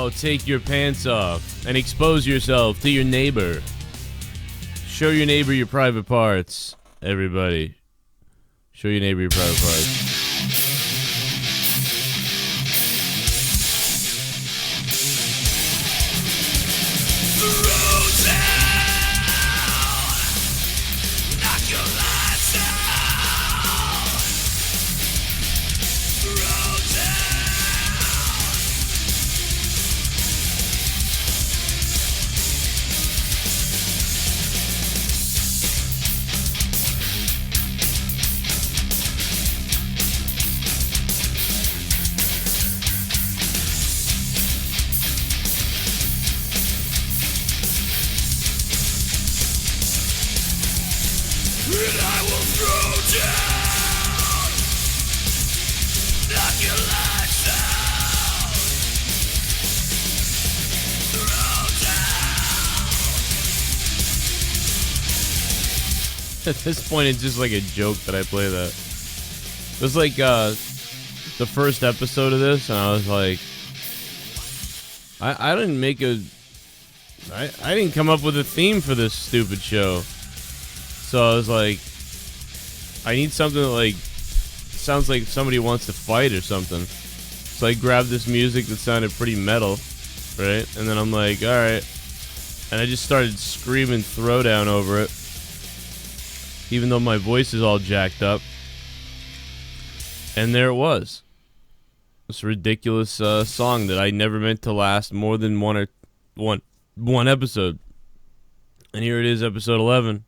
Now take your pants off and expose yourself to your neighbor. Show your neighbor your private parts, everybody. Show your neighbor your private parts. At this point, it's just like a joke that I play that. It was like the first episode of this, and I was like, I didn't make a... I didn't come up with a theme for this stupid show. So I was like, I need something that like sounds like somebody wants to fight or something. So I grabbed this music that sounded pretty metal, right? And then I'm like, alright. And I just started screaming Throwdown over it. Even though my voice is all jacked up. And there it was. This ridiculous song that I never meant to last more than one episode. And here it is, episode 11.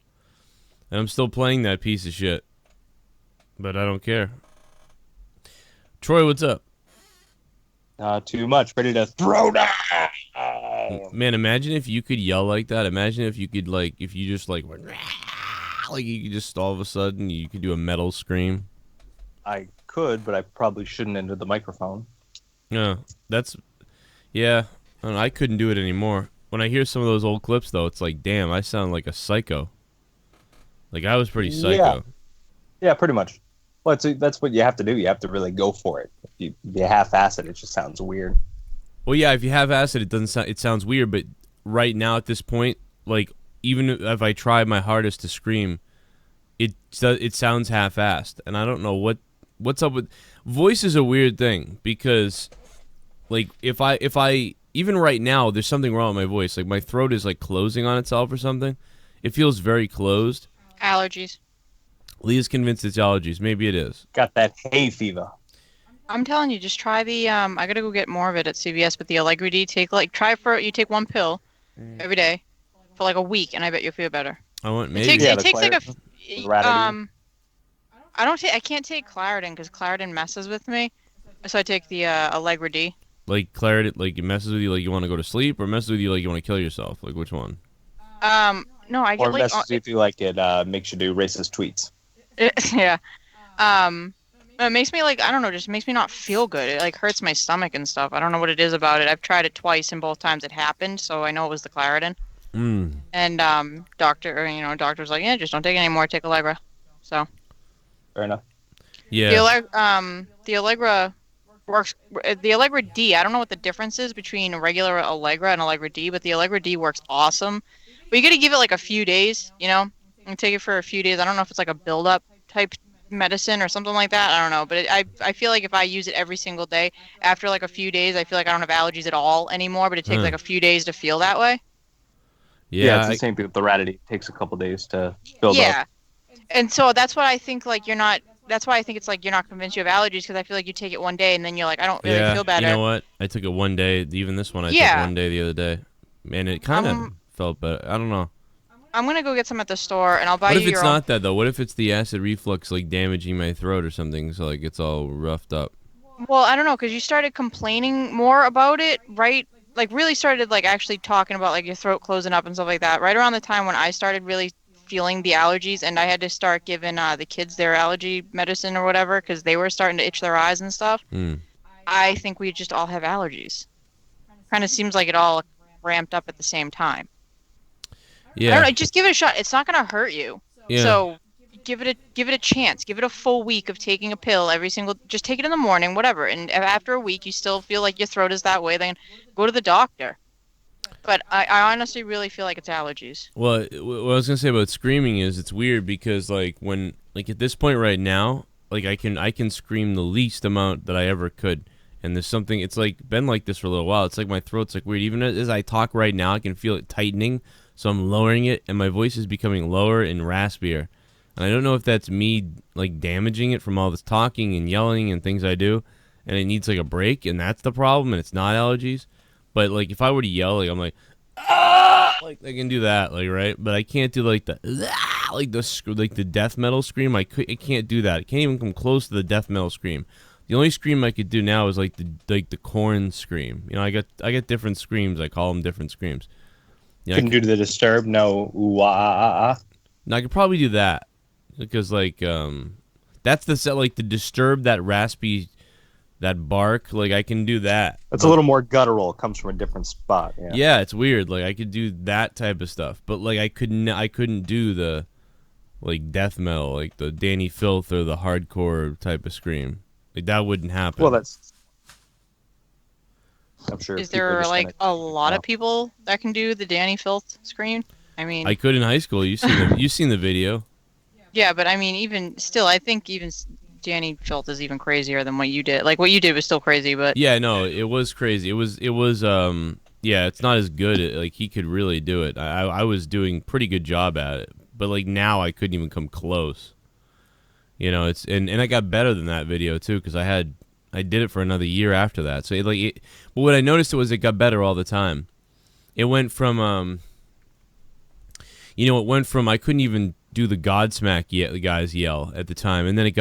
And I'm still playing that piece of shit. But I don't care. Troy, what's up? Not too much. Ready to throw down. Man, imagine if you could yell like that. Imagine if you could, like, if you just, like you could just all of a sudden, you could do a metal scream. I could, but I probably shouldn't into the microphone. No, yeah. I don't know, I couldn't do it anymore. When I hear some of those old clips, though, it's like, damn, I sound like a psycho. Like, I was pretty psycho. Yeah, pretty much. Well, that's what you have to do. You have to really go for it. If you half-ass it, it just sounds weird. Well, yeah, if you half-ass it, it sounds weird, but right now at this point, like, even if I try my hardest to scream, it sounds half-assed, and I don't know what's up with... Voice is a weird thing, because, like, if I even right now, there's something wrong with my voice. Like, my throat is, like, closing on itself or something. It feels very closed. Allergies. Leah's convinced it's allergies. Maybe it is. Got that hay fever. I'm telling you, just try the, I gotta go get more of it at CVS, but the Allegra D, you take one pill every day for like a week, and I bet you'll feel better. I want maybe. It takes like I can't take Claritin, because Claritin messes with me, so I take the Allegra D. Like Claritin, like it messes with you, like you want to go to sleep, or messes with you like you want to kill yourself? Like which one? No, I get or messes with you like it makes you do racist tweets. Yeah. It makes me like, I don't know, just makes me not feel good. It like hurts my stomach and stuff. I don't know what it is about it. I've tried it twice, and both times it happened, so I know it was the Claritin. And doctor's like, yeah, just don't take it anymore. Take Allegra. So. Fair enough. Yeah. The Allegra works. The Allegra D, I don't know what the difference is between a regular Allegra and Allegra D, but the Allegra D works awesome. But you got to give it like a few days, and take it for a few days. I don't know if it's like a build-up type medicine or something like that. I don't know, but I feel like if I use it every single day, after like a few days, I feel like I don't have allergies at all anymore. But it takes like a few days to feel that way. Yeah, it's the same thing with the Ratity. It takes a couple days to build up. Yeah, and so that's what I think. Like you're not. That's why I think it's like you're not convinced you have allergies, because I feel like you take it one day and then you're like, I don't really feel better. You know what? I took it one day. Even this one, I took one day the other day, and it kind of felt better. I don't know. I'm gonna go get some at the store, and I'll buy you. What if it's not that though? What if it's the acid reflux like damaging my throat or something? So like it's all roughed up. Well, I don't know, because you started complaining more about it, right? Like really started like actually talking about like your throat closing up and stuff like that. Right around the time when I started really feeling the allergies, and I had to start giving the kids their allergy medicine or whatever, because they were starting to itch their eyes and stuff. I think we just all have allergies. Kind of seems like it all ramped up at the same time. Yeah. I don't know, just give it a shot. It's not gonna hurt you. Yeah. So give it a chance. Give it a full week of taking a pill just take it in the morning, whatever. And if after a week you still feel like your throat is that way, then go to the doctor. But I honestly really feel like it's allergies. Well, what I was gonna say about screaming is it's weird because like when like at this point right now, like I can scream the least amount that I ever could. And there's something, it's like been like this for a little while. It's like my throat's like weird. Even as I talk right now, I can feel it tightening. So I'm lowering it, and my voice is becoming lower and raspier. And I don't know if that's me like damaging it from all this talking and yelling and things I do, and it needs like a break, and that's the problem. And it's not allergies, but like if I were to yell, like I'm like, ah! Like I can do that, like right, but I can't do like the ah! like the death metal scream. I can't do that. I can't even come close to the death metal scream. The only scream I could do now is like the corn scream. You know, I got different screams. I call them different screams. You know, Couldn't do the disturb, no ooh ah ah ah. No, I could probably do that because like that's the set like the disturb, that raspy, that bark. Like I can do that. It's a little more guttural. It comes from a different spot. Yeah. Yeah, it's weird. Like I could do that type of stuff, but like I couldn't do the like death metal, like the Danny Filth or the hardcore type of scream. Like that wouldn't happen. Well, that's. I'm sure. Is there like a lot of people that can do the Danny Filth scream? I mean, I could in high school. You seen the video? Yeah, but I mean, even still, I think even Danny Filth is even crazier than what you did. Like what you did was still crazy, but yeah, no, it was crazy. It was yeah, it's not as good. Like he could really do it. I was doing pretty good job at it, but like now I couldn't even come close. You know, it's and I got better than that video too because I did it for another year after that. So but what I noticed was it got better all the time. It went from I couldn't even do the Godsmack yet the guys yell at the time, and then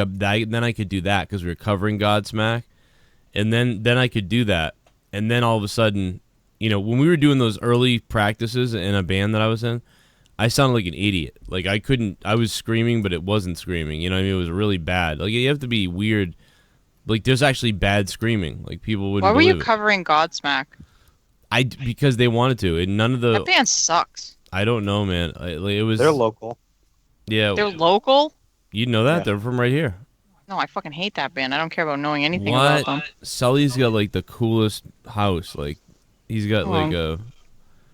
then I could do that because we were covering Godsmack, and then I could do that, and then all of a sudden, you know, when we were doing those early practices in a band that I was in, I sounded like an idiot. Like I was screaming, but it wasn't screaming. You know what I mean? It was really bad. Like you have to be weird. Like there's actually bad screaming. Like people wouldn't. Why were believe you covering Godsmack? Because they wanted to. And none of the. That band sucks. I don't know, man. It was. They're local. Yeah. They're local? You know that? Yeah. They're from right here. No, I fucking hate that band. I don't care about knowing anything What? about them. Sully's got like the coolest house. Like he's got like a.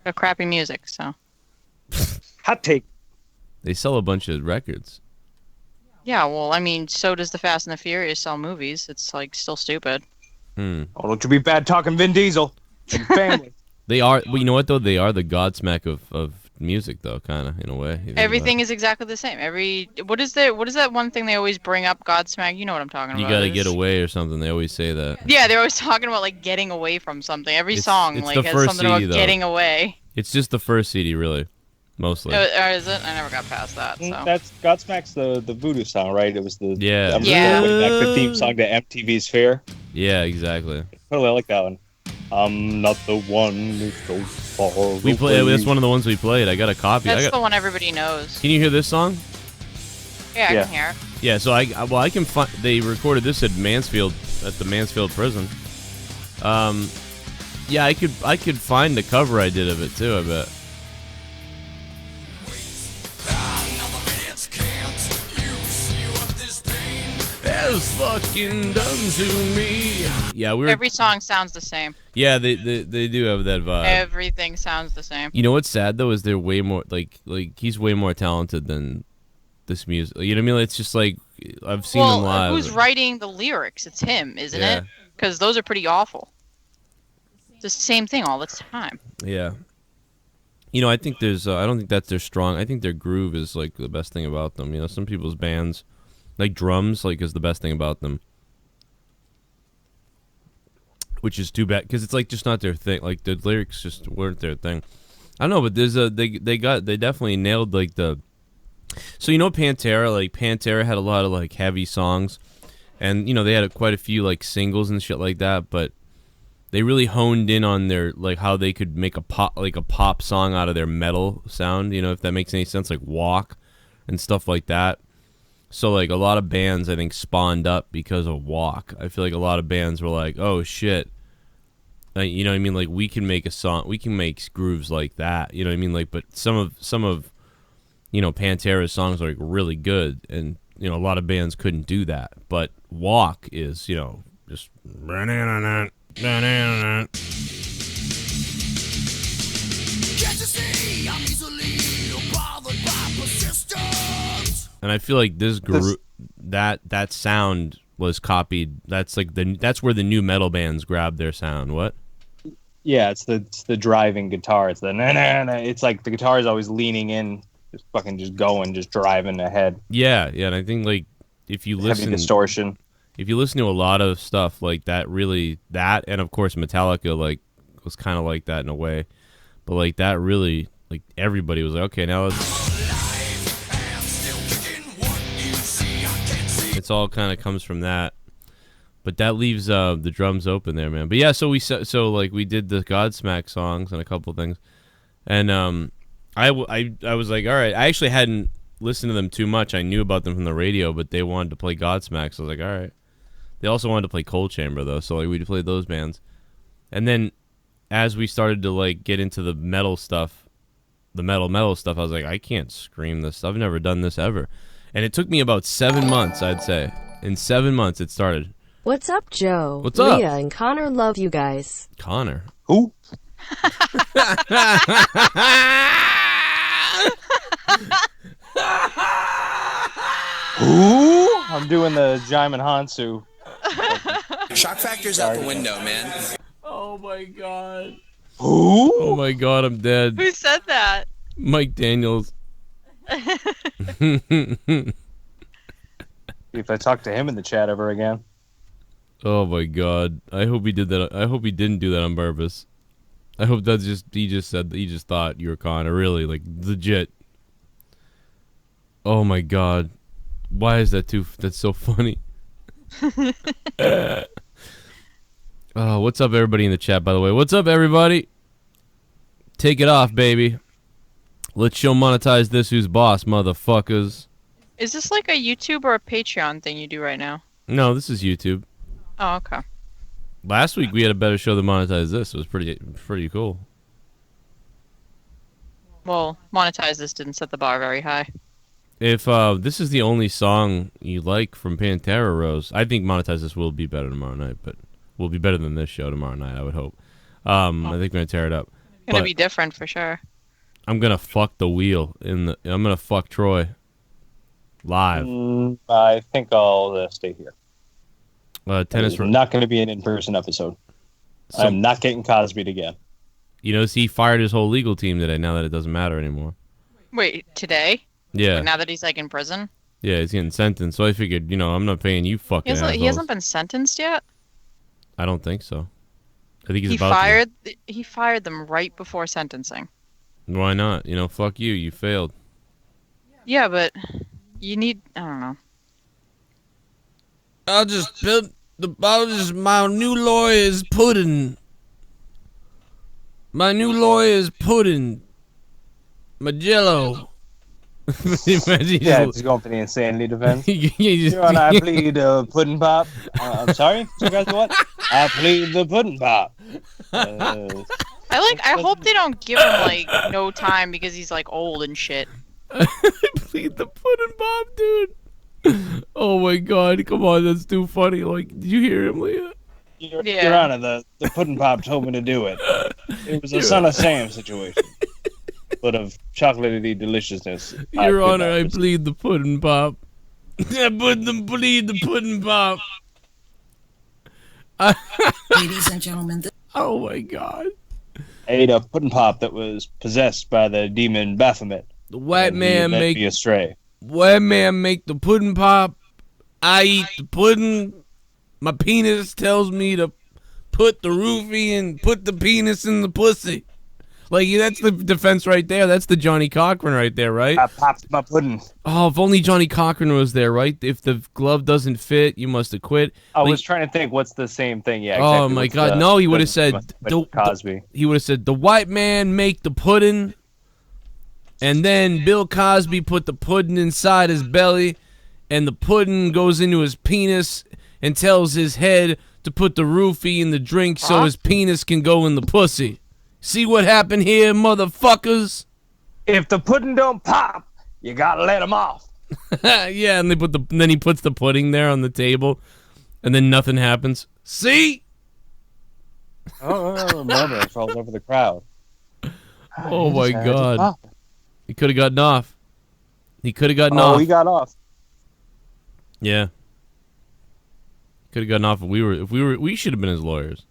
Got crappy music, so. Hot take. They sell a bunch of records. Yeah, well, I mean, so does the Fast and the Furious sell movies. It's like still stupid. Oh, don't you be bad talking Vin Diesel and family. They are. Well, you know what though? They are the Godsmack of music, though, kind of in a way. Everything is exactly the same. What is that one thing they always bring up? Godsmack. You know what I'm talking about. You gotta get away or something. They always say that. Yeah, they're always talking about like getting away from something. Every song it's like the has first something about CD, though. getting away. It's just the first CD, really, mostly. Or is it? I never got past that. So. That's Godsmack's the voodoo song, right? It was the Yeah. Yeah. Way back, the theme song to MTV's Fair. Yeah, exactly. Totally, I like that one. I'm not the one who's so far. We play. That's one of the ones we played. I got a copy. That's the one everybody knows. Can you hear this song? Yeah, I Yeah. can hear it. Yeah. So I can find. They recorded this at Mansfield at the Mansfield prison. Yeah, I could find the cover I did of it too. I bet. That's fucking done to me. Yeah, Every song sounds the same. Yeah, they do have that vibe. Everything sounds the same. You know what's sad though is they're way more like he's way more talented than this music. You know what I mean? It's just like I've seen them live. Who's writing the lyrics? It's him, isn't Yeah. it? Because those are pretty awful. It's the same thing all the time. Yeah. You know, I think there's. I don't think that's their strong. I think their groove is like the best thing about them. You know, some people's bands, like drums, like is the best thing about them. Which is too bad because it's like just not their thing. Like the lyrics just weren't their thing. I don't know, but there's they definitely nailed like the. So you know Pantera, like Pantera had a lot of like heavy songs, and you know they had quite a few like singles and shit like that, but they really honed in on their like how they could make a pop song out of their metal sound, you know, if that makes any sense, like Walk and stuff like that. So like a lot of bands I think spawned up because of Walk. I feel like a lot of bands were like, "Oh shit." You know what I mean? Like we can make a song, we can make grooves like that. You know what I mean? Like but some of Pantera's songs are like really good, and a lot of bands couldn't do that. But Walk is, just. And I feel like this that sound was copied. That's like that's where the new metal bands grab their sound. What? Yeah, it's the driving guitar. It's the na-na-na. It's like the guitar is always leaning in, just fucking just going, just driving ahead. Yeah, and I think like if you listen, heavy distortion. If you listen to a lot of stuff like that, and of course Metallica like was kind of like that in a way, but like that really like everybody was like, okay, now it's all kind of comes from that. But that leaves the drums open there, man. But yeah, so we did the Godsmack songs and a couple of things, and I was like, all right. I actually hadn't listened to them too much. I knew about them from the radio, but they wanted to play Godsmack, so I was like, all right. They also wanted to play Cold Chamber though, so like we played those bands, and then as we started to like get into the metal stuff, the metal stuff, I was like, I can't scream this. I've never done this ever, and it took me about 7 months, I'd say. In 7 months, it started. What's up, Joe? What's up? Leah and Connor love you guys. Connor? Who? Who? I'm doing the Jaimin Hansu. Shock factor's out the window, man. Oh my god. Who? Oh my god, I'm dead. Who said that? Mike Daniels. If I talk to him in the chat ever again. Oh my god. I hope he did that. I hope he didn't do that on purpose. I hope that's he just thought you were Connor. Really, like legit. Oh my god. Why is that that's so funny? What's up everybody in the chat, by the way? What's up everybody? Take it off, baby. Let's show monetize this who's boss, motherfuckers. Is this like a YouTube or a Patreon thing you do right now? No, this is YouTube. Oh, okay. Last week we had a better show than monetize this. It was pretty cool. Well, monetize this didn't set the bar very high. If this is the only song you like from Pantera Rose, I think monetize this will be better tomorrow night, but will be better than this show tomorrow night, I would hope. I think we're gonna tear it up. It's gonna be different for sure. I'm gonna fuck the wheel I'm gonna fuck Troy live. I think I'll stay here. Tennis. It's not going to be an in-person episode. So, I'm not getting Cosby'd again. He fired his whole legal team today. Now that it doesn't matter anymore. Wait, today? Yeah. Like now that he's like in prison? Yeah, he's getting sentenced. So I figured, I'm not paying you fucking assholes. He hasn't been sentenced yet? I don't think so. I think he's He fired them right before sentencing. Why not? Fuck you. You failed. Yeah, but you need... I don't know. My new lawyer is pudding. My new lawyer is pudding. Magello. Yeah, it's going for the insanity defense. Your Honor, I plead pudding pop. I'm sorry? So guys, what? I plead the pudding pop. I hope they don't give him, like, no time because he's, like, old and shit. I plead the pudding pop, dude. Oh my god, come on, that's too funny. Like, did you hear him, Leah? Your Honor, the pudding pop told me to do it. It was a Son of Sam situation. But of chocolatey deliciousness. Your Honor, I plead the pudding pop. I plead the pudding pop. Ladies and gentlemen. Oh my god. I ate a pudding pop that was possessed by the demon Baphomet. The white man led me astray. White man make the pudding pop. I eat the pudding. My penis tells me to put the roofie and put the penis in the pussy. Like, that's the defense right there. That's the Johnny Cochran right there, right? I popped my pudding. Oh, if only Johnny Cochran was there, right? If the glove doesn't fit, you must have quit. I was trying to think what's the same thing. Yeah. Exactly. Oh my god, no! He would have said Cosby. He would have said the white man make the pudding. And then Bill Cosby put the pudding inside his belly, and the pudding goes into his penis and tells his head to put the roofie in the drink so his penis can go in the pussy. See what happened here, motherfuckers? If the pudding don't pop, You gotta let him off. Yeah, and then he puts the pudding there on the table, and then nothing happens. See? Oh, murmur falls over the crowd. Oh my God! He could have gotten off. He could have gotten Oh, off. he got off. Yeah. Could have gotten off if we should have been his lawyers.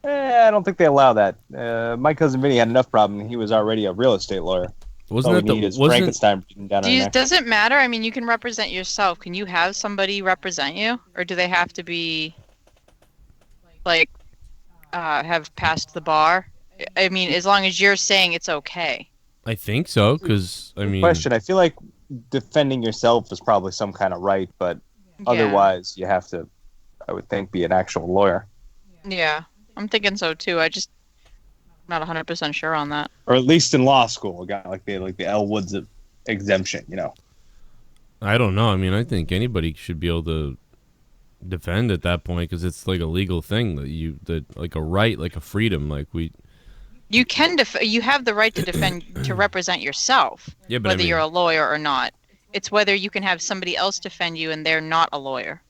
I don't think they allow that. My cousin Vinny had enough problem. He was already a real estate lawyer. Wasn't Frankenstein down Does it matter? I mean, you can represent yourself. Can you have somebody represent you, or do they have to be like have passed the bar? I mean, as long as you're saying it's okay. I think so, because I mean, question. I feel like defending yourself is probably some kind of right, but otherwise you have to, I would think, be an actual lawyer. Yeah, I'm thinking so too. I just not 100% sure on that. Or at least in law school, got like the L. Woods exemption, you know. I don't know. I mean, I think anybody should be able to defend at that point because it's like a legal thing that like a right, like a freedom, like we. You can you have the right to defend to represent yourself, yeah, but whether you're a lawyer or not. It's whether you can have somebody else defend you and they're not a lawyer.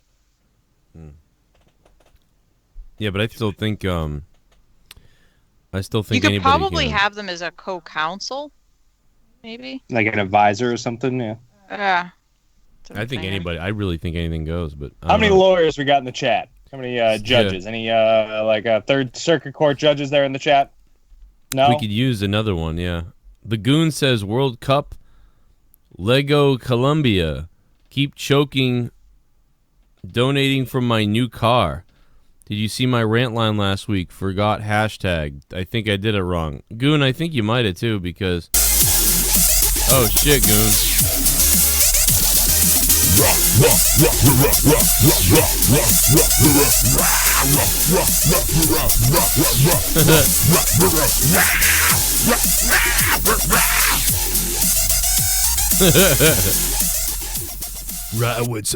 Yeah, but I still think you could probably have them as a co-counsel, maybe like an advisor or something. Yeah. Yeah. I think anybody. I really think anything goes. But how many lawyers we got in the chat? How many judges? Yeah. Any Third Circuit Court judges there in the chat? No. We could use another one. Yeah. The Goon says World Cup, Lego Columbia, keep choking, donating from my new car. Did you see my rant line last week? Forgot hashtag. I think I did it wrong. Goon, I think you might have too because... Oh shit, Goon.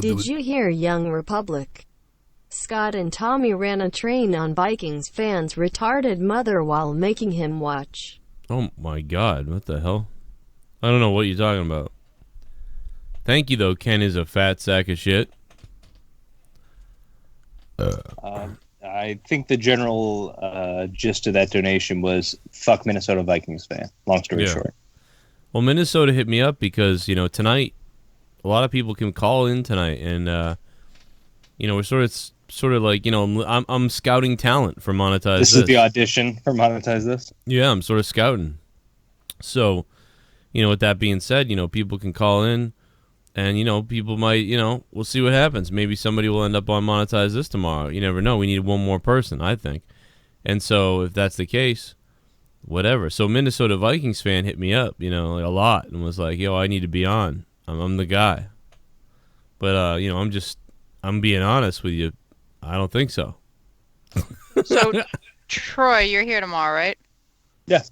Did you hear, Young Republic? Scott and Tommy ran a train on Vikings fans' retarded mother while making him watch. Oh my God, what the hell? I don't know what you're talking about. Thank you, though. Ken is a fat sack of shit. I think the general gist of that donation was fuck Minnesota Vikings fan. Long story short. Well, Minnesota hit me up because, tonight, a lot of people can call in tonight. And, we're sort of like, I'm scouting talent for Monetize This. This is the audition for Monetize This? Yeah, I'm sort of scouting. So, with that being said, people can call in. And, people might, we'll see what happens. Maybe somebody will end up on Monetize This tomorrow. You never know. We need one more person, I think. And so if that's the case, whatever. So Minnesota Vikings fan hit me up, like a lot and was like, yo, I need to be on. I'm the guy. But, I'm being honest with you. I don't think so. So, Troy, you're here tomorrow, right? Yeah.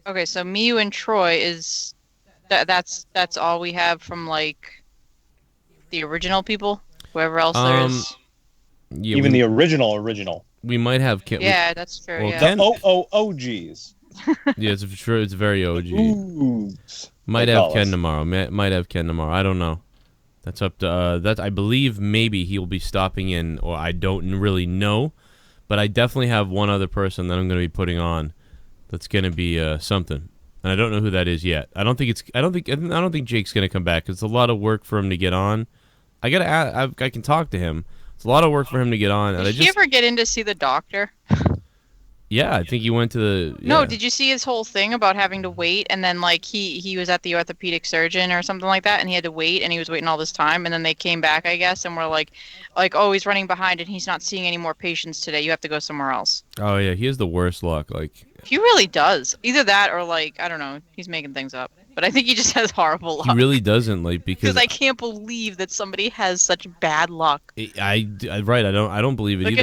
Okay, so me, you, and Troy is... That's all we have from, like... the original people, whoever else there is. Yeah, even the original. We might have Ken. Yeah, that's true. Well, yeah. Ken, OGs. Yeah, it's true. It's very OG. Ooh. Might have Ken tomorrow. Might have Ken tomorrow. I don't know. That's up to that. I believe maybe he'll be stopping in, or I don't really know. But I definitely have one other person that I'm going to be putting on. That's going to be something. And I don't know who that is yet. I don't think Jake's going to come back. It's a lot of work for him to get on. I can talk to him. It's a lot of work for him to get on. Did he ever get in to see the doctor? Yeah, I think he went to the... Yeah. No, did you see his whole thing about having to wait? And then, like, he was at the orthopedic surgeon or something like that, and he had to wait, and he was waiting all this time. And then they came back, I guess, and were like, oh, he's running behind, and he's not seeing any more patients today. You have to go somewhere else. Oh, yeah, he has the worst luck. Like, he really does. Either that or, like, I don't know, he's making things up. But I think he just has horrible luck. He really doesn't, like, because I can't believe that somebody has such bad luck. I don't believe it like either.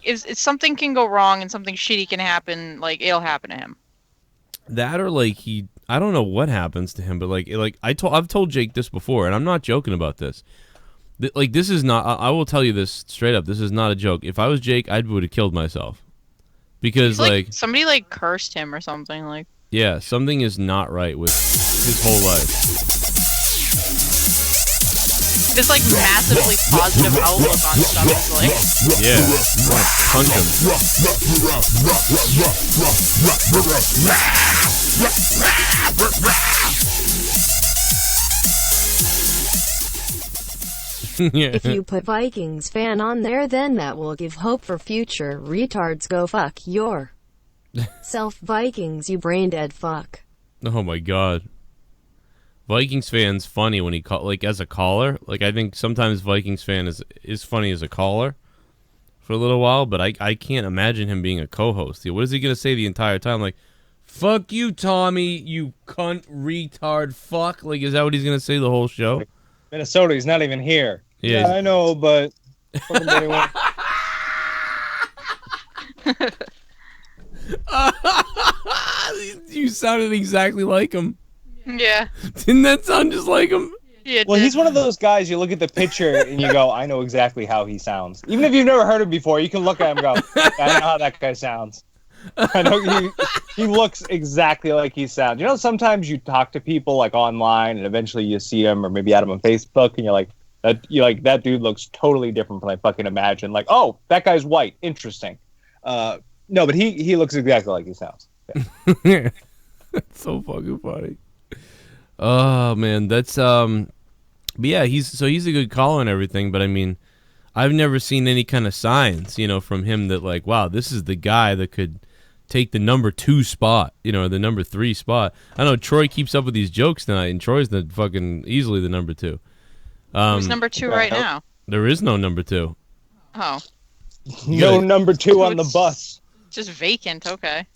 If something can go wrong and something shitty can happen, like, it'll happen to him. That or like I don't know what happens to him, but I've told Jake this before, and I'm not joking about this. This is not. I will tell you this straight up. This is not a joke. If I was Jake, I would have killed myself because like somebody like cursed him or something like. Yeah, something is not right with his whole life. This like massively positive outlook on stuff is like. Yeah, I want to punch him. Yeah. If you put Vikings fan on there, then that will give hope for future retards. Go fuck your self, Vikings, you brain dead fuck. Oh my god. Vikings fan's funny when he like as a caller. Like I think sometimes Vikings fan is funny as a caller for a little while, but I can't imagine him being a co-host. What is he gonna say the entire time? Like, fuck you, Tommy, you cunt retard fuck. Like, is that what he's gonna say the whole show? Minnesota, he's not even here. Yeah, I know, but You sounded exactly like him. Yeah. Didn't that sound just like him? Yeah. Well, he's one of those guys. You look at the picture and you go, "I know exactly how he sounds." Even if you've never heard him before, you can look at him and go, "I know how that guy sounds." I know he looks exactly like he sounds. You know, sometimes you talk to people like online, and eventually you see him, or maybe add him on Facebook, and you're like, that dude looks totally different from I fucking imagine. Like, oh, that guy's white. Interesting. No, but he looks exactly like he sounds. Yeah. That's so fucking funny. Oh man, that's but yeah, he's a good caller and everything, but I mean, I've never seen any kind of signs, you know, from him that like, wow, this is the guy that could take the number 2 spot, you know, or the number 3 spot. I know Troy keeps up with these jokes tonight, and Troy's the fucking easily the number 2. Who's number 2 right now? There is no number 2. Oh. No number 2 on the bus. Just vacant. Okay.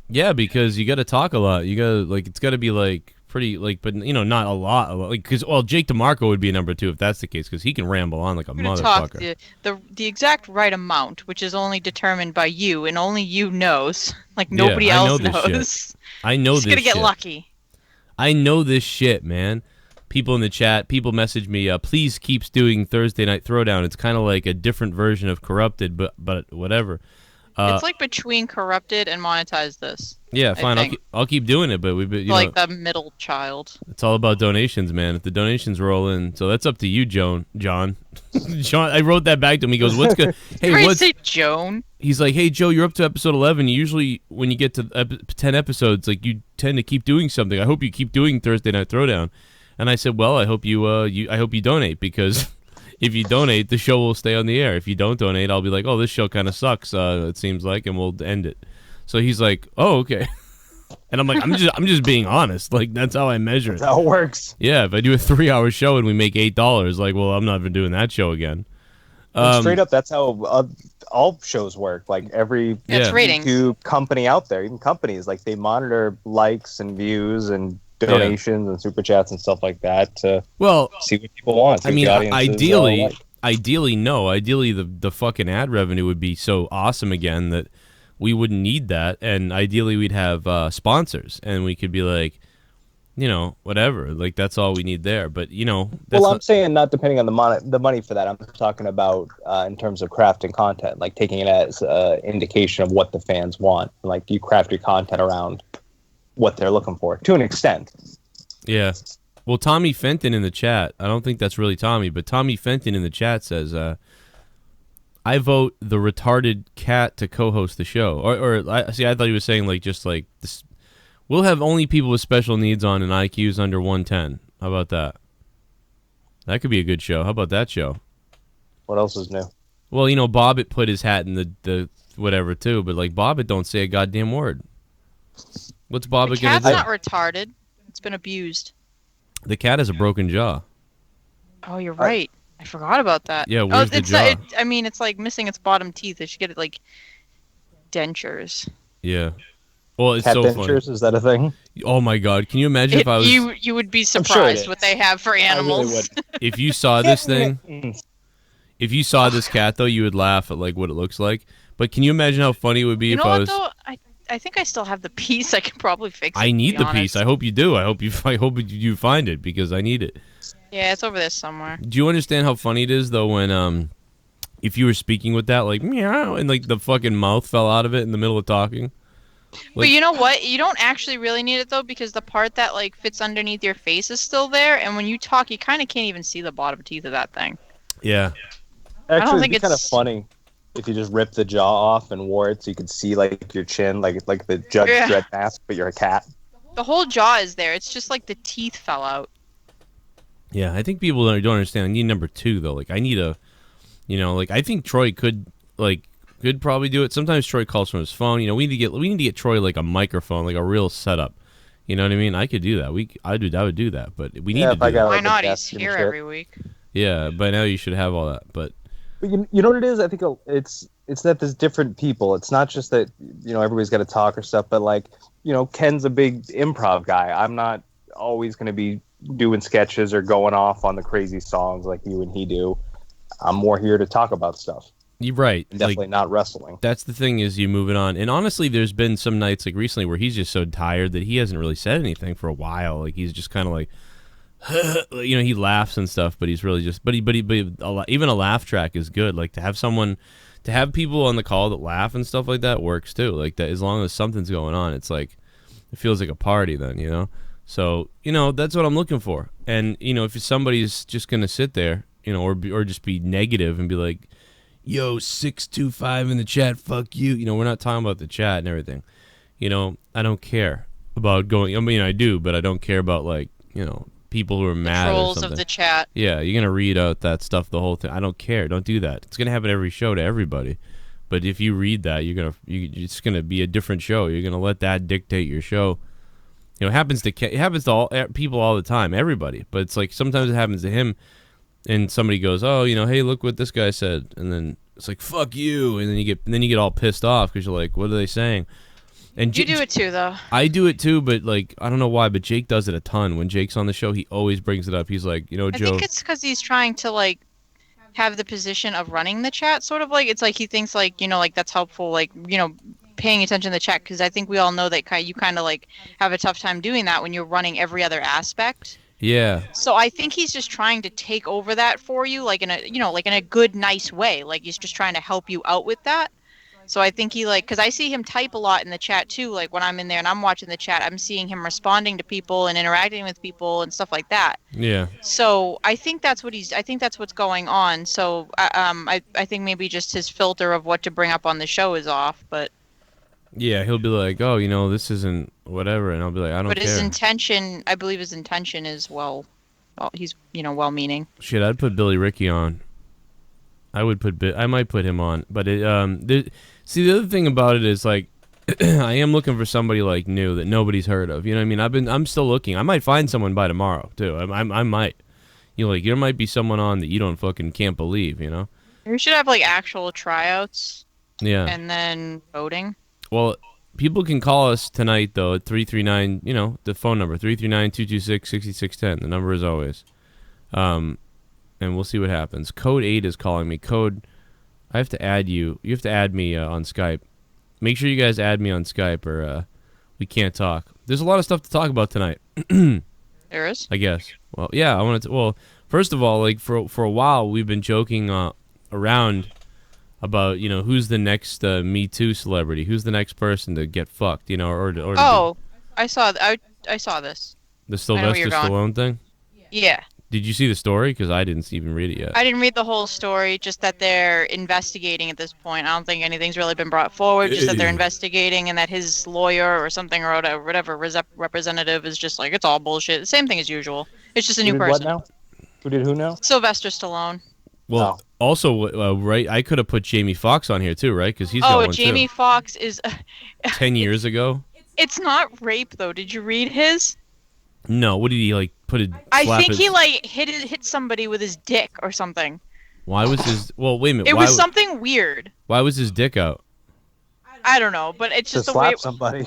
Yeah, because you got to talk a lot. You got to like, it's got to be like pretty like, but you know, not a lot. Like, because Jake DeMarco would be a number 2 if that's the case, because he can ramble on like a motherfucker. Talk the exact right amount, which is only determined by you, and only you knows. Like nobody else knows. I know this shit. Just gonna get lucky. I know this shit, man. People in the chat, people message me, please keep doing Thursday Night Throwdown. It's kind of like a different version of Corrupted, but whatever. It's like between Corrupted and Monetize This. Yeah, fine. I'll keep doing it, but you like the middle child. It's all about donations, man. If the donations roll in, so that's up to you, John. John, I wrote that back to him. He goes, "What's good?" Hey, what's say Joan? He's like, "Hey, Joe, you're up to episode 11. Usually, when you get to 10 episodes, like you tend to keep doing something. I hope you keep doing Thursday Night Throwdown." And I said, "Well, I hope you donate, because." If you donate, the show will stay on the air. If you don't donate, I'll be like, oh, this show kind of sucks, it seems like, and we'll end it. So he's like, oh, okay. And I'm like, I'm just being honest. Like, that's how I measure it. That's how it works. Yeah, if I do a 3-hour show and we make $8, like, well, I'm not even doing that show again. Straight up, that's how all shows work. Like, every YouTube company out there, even companies, like, they monitor likes and views and donations and super chats and stuff like that to see what people want. I mean, ideally, the fucking ad revenue would be so awesome again that we wouldn't need that, and ideally we'd have sponsors, and we could be like, you know, whatever, like that's all we need there. But you know, I'm saying not depending on the money for that. I'm talking about in terms of crafting content, like taking it as an indication of what the fans want. Like you craft your content around what they're looking for to an extent. Yeah. Well, Tommy Fenton in the chat, I don't think that's really Tommy, but Tommy Fenton in the chat says, I vote the retarded cat to co-host the show. Or I thought he was saying like just like this. We'll have only people with special needs on and IQs under 110. How about that? That could be a good show. How about that show? What else is new? Well, you know, Bobbitt put his hat in the whatever too, but like Bobbitt don't say a goddamn word. What's Bobbitt gonna do? The cat's not retarded. It's been abused. The cat has a broken jaw. Oh, you're right. I forgot about that. Yeah, where's the jaw? It's like missing its bottom teeth. They should get it like dentures. Yeah. Well, it's cat so dentures, funny. Is that a thing? Oh my God! Can you imagine if I was? You would be surprised what they have for animals. I really would. If you saw this thing, if you saw this cat though, you would laugh at like what it looks like. But can you imagine how funny it would be if I was? Though? I think I still have the piece. I can probably fix it. I need the piece. I hope you do. I hope you find it because I need it. Yeah, it's over there somewhere. Do you understand how funny it is though when if you were speaking with that like meow and like the fucking mouth fell out of it in the middle of talking? But you know what? You don't actually really need it though, because the part that like fits underneath your face is still there, and when you talk, you kind of can't even see the bottom teeth of that thing. Yeah. Actually, think it'd be kind of it's- funny if you just ripped the jaw off and wore it so you could see like your chin, like the Judge Yeah. Dredd mask, but you're a cat. The whole jaw is there. It's just like the teeth fell out. Yeah, I think people don't understand. I need number 2 though. Like I need a, like I think Troy could probably do it. Sometimes Troy calls from his phone. We need to get Troy like a microphone, like a real setup. You know what I mean? I could do that. I would do that, but we need to if I do got, that. Why like, a not? He's desk and here shit. every week. Yeah, by now you should have all that. But you know what it is? I think it's that there's different people. It's not just that everybody's got to talk or stuff, but like Ken's a big improv guy. I'm not always going to be doing sketches or going off on the crazy songs like you and he do. I'm more here to talk about stuff. you're right. Definitely not wrestling. That's the thing is you move it on. And honestly, there's been some nights like recently where he's just so tired that he hasn't really said anything for a while. Like he's just kind of like, he laughs and stuff, but he's really just, but even a laugh track is good. Like to have people on the call that laugh and stuff like that works too. Like that, as long as something's going on, it's like, it feels like a party then, So, that's what I'm looking for. And, if somebody's just going to sit there, or just be negative and be like, yo, 625 in the chat, fuck you. We're not talking about the chat and everything. I don't care about going, I do, but I don't care about like, people who are mad or Trolls something. of the chat. Yeah, you're going to read out that stuff the whole thing. I don't care. Don't do that. It's going to happen every show to everybody. But if you read that, it's going to be a different show. You're going to let that dictate your show. It happens to all people all the time, everybody. But it's like sometimes it happens to him, and somebody goes, "Oh, hey, look what this guy said," and then it's like, "Fuck you," and then you get all pissed off because you're like, "What are they saying?" And You do it too, though. I do it too, but like I don't know why, but Jake does it a ton. When Jake's on the show, he always brings it up. He's like, Joe. I think it's because he's trying to like have the position of running the chat, sort of like it's like he thinks like like that's helpful, like paying attention to the chat, because I think we all know that you kind of like have a tough time doing that when you're running every other aspect. Yeah. So I think he's just trying to take over that for you, like in a like in a good, nice way. Like he's just trying to help you out with that. So I think he because I see him type a lot in the chat too. Like when I'm in there and I'm watching the chat, I'm seeing him responding to people and interacting with people and stuff like that. Yeah. So I think that's what's going on. So I think maybe just his filter of what to bring up on the show is off. But Yeah, he'll be like, "Oh, this isn't whatever," and I'll be like, "I don't care." But his intention, I believe his intention is he's well-meaning. Shit, I'd put Billy Ricky on. I might put him on, but see, the other thing about it is like, I am looking for somebody like new that nobody's heard of. You know what I mean? I'm still looking. I might find someone by tomorrow too. I might. There might be someone on that you don't fucking can't believe. We should have like actual tryouts. Yeah. And then voting. Well, people can call us tonight though at 339. The phone number 339-226-6610. The number is always. And we'll see what happens. Code 8 is calling me. I have to add you. You have to add me on Skype. Make sure you guys add me on Skype or we can't talk. There's a lot of stuff to talk about tonight. There is? I guess. Well, yeah, I wanted to. Well, first of all, like for a while, we've been joking around about who's the next Me Too celebrity, who's the next person to get fucked, or I saw this. the Sylvester Stallone thing. Yeah. Did you see the story? Because I didn't even read it yet. I didn't read the whole story, just that they're investigating at this point. I don't think anything's really been brought forward, just that they're investigating and that his lawyer or something or whatever representative is just like, it's all bullshit. The same thing as usual. It's just a new person. What now? Who did who now? Sylvester Stallone. Well, also, right, I could have put Jamie Foxx on here too, right? Because he's got one Jamie too. Foxx is... 10 years ago? It's not rape, though. Did you read his? No, what did he, like, put a... I think he, like, hit somebody with his dick or something. Why was his... Well, wait a minute. It was something weird. Why was his dick out? I don't know, but it's just to the way... slap somebody.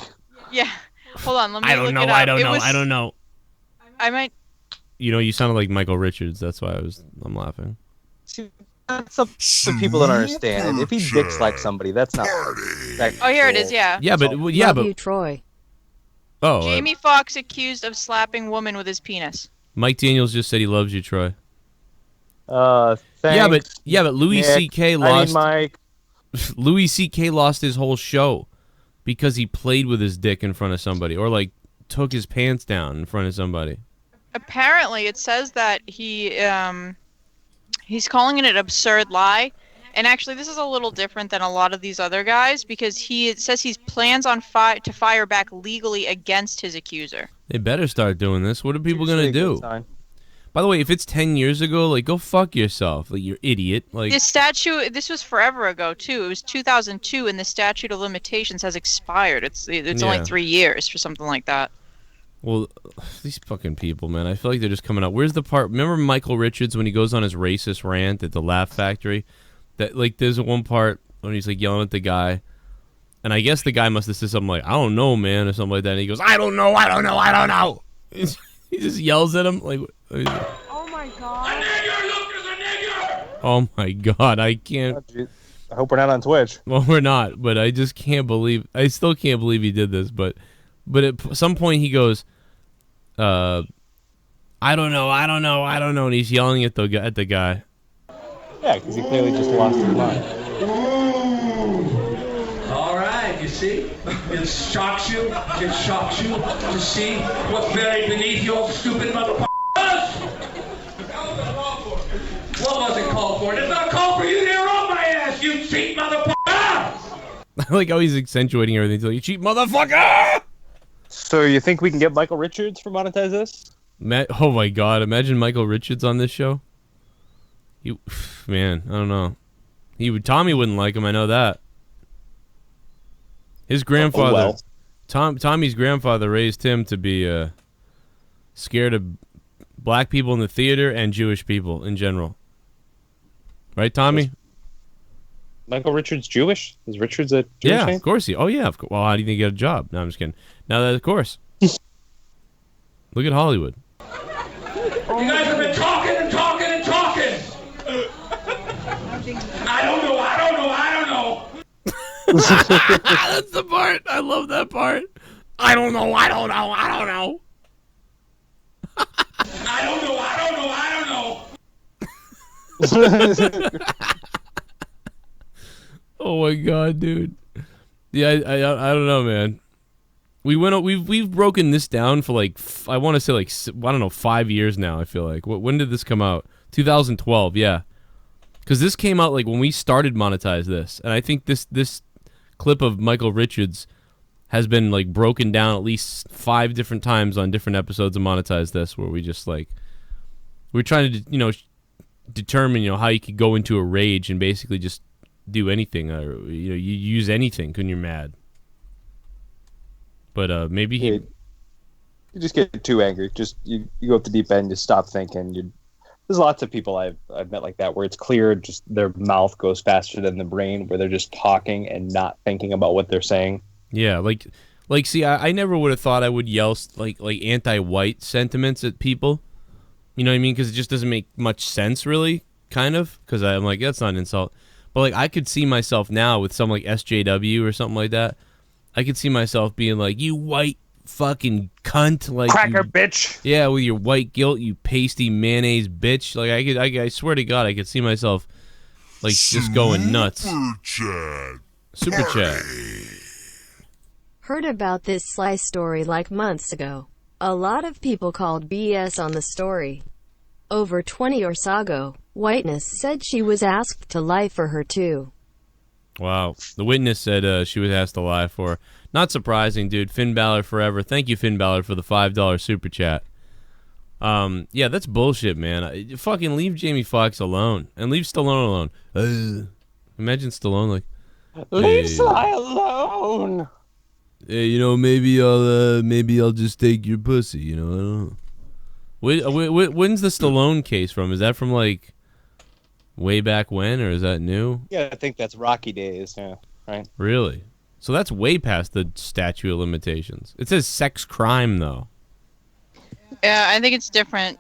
Yeah. Hold on, let me I don't look know, it up. I don't know. I might... You sounded like Michael Richards. That's why I'm laughing. See, that's some people don't understand it. If he dick slaps somebody, that's not... Oh, here it is, yeah. Yeah, but... Yeah, Love but... you, Troy. Oh, Jamie Foxx accused of slapping woman with his penis. Mike Daniels just said he loves you, Troy. Thanks, Yeah, but Louis Nick. C.K. lost... Mike. Louis C.K. lost his whole show because he played with his dick in front of somebody or like took his pants down in front of somebody. Apparently, it says that he's calling it an absurd lie. And actually, this is a little different than a lot of these other guys because it says he plans on to fire back legally against his accuser. They better start doing this. What are people gonna do? By the way, if it's 10 years ago, like, go fuck yourself. Like, you're idiot. Like, this was forever ago, too. It was 2002, and the statute of limitations has expired. It's only 3 years for something like that. Well, these fucking people, man. I feel like they're just coming out. Where's the part? Remember Michael Richards when he goes on his racist rant at the Laugh Factory? That, like, there's one part when he's, like, yelling at the guy. And I guess the guy must have said something like, I don't know, man, or something like that. And he goes, I don't know. He just yells at him like, oh my god! A nigger, Lucas, a nigger! Oh my god, I can't. I hope we're not on Twitch. Well, we're not, but I just can't believe. I still can't believe he did this. But at some point he goes, I don't know, and he's yelling at the guy. Yeah, because he clearly just lost his mind. All right, you see? It shocks you to see what's buried beneath your stupid motherfuckers. What was it called for? It's not called for you to on my ass, you cheat motherfucker! I like how he's accentuating everything. He's like, you cheat motherfucker! So you think we can get Michael Richards for monetize this? Oh my god, imagine Michael Richards on this show. Man, I don't know. Tommy wouldn't like him, I know that. His grandfather, Tommy's grandfather raised him to be scared of black people in the theater and Jewish people in general. Right, Tommy? Michael Richards Jewish? Is Richards a Jewish Yeah, name? of course. Oh, yeah. Well, how do you think he got a job? No, I'm just kidding. Now that, of course. Look at Hollywood. You guys have been talking and talking and talking! I don't know. That's the part. I love that part. I don't know. I don't know. Oh my god, dude. Yeah, I don't know, man. We've broken this down for like I want to say like I don't know 5 years now. I feel like when did this come out? 2012, yeah. Because this came out like when we started monetize this, and I think this clip of Michael Richards has been like broken down at least 5 different times on different episodes of monetize this, where we just like we're trying to determine how you could go into a rage and basically just do anything, or you use anything when you're mad. But maybe you just get too angry. Just you go up the deep end. You stop thinking. There's lots of people I've met like that where it's clear, just their mouth goes faster than the brain, where they're just talking and not thinking about what they're saying. Yeah, like see, I never would have thought I would yell like anti-white sentiments at people. You know what I mean? Because it just doesn't make much sense, really, kind of. Because I'm like, that's not an insult. But like, I could see myself now with some like SJW or something like that. I could see myself being like, you white fucking cunt, like cracker bitch. Yeah, with your white guilt, you pasty mayonnaise bitch. Like I swear to God, I could see myself like just going nuts. Super chat. Heard about this Sly story like months ago. A lot of people called BS on the story. Over 20 or so ago, Whiteness said she was asked to lie for her too. Wow. The witness said she was asked to lie for her. Not surprising, dude. Finn Balor forever. Thank you, Finn Balor, for the $5 super chat. Yeah, that's bullshit, man. Fucking leave Jamie Foxx alone. And leave Stallone alone. Imagine Stallone like, leave Sly alone. Hey, maybe I'll just take your pussy, I don't know. When's the Stallone case from? Is that from like way back when, or is that new? Yeah, I think that's Rocky days, yeah, right? Really? So that's way past the statute of limitations. It says sex crime, though. Yeah, I think it's different,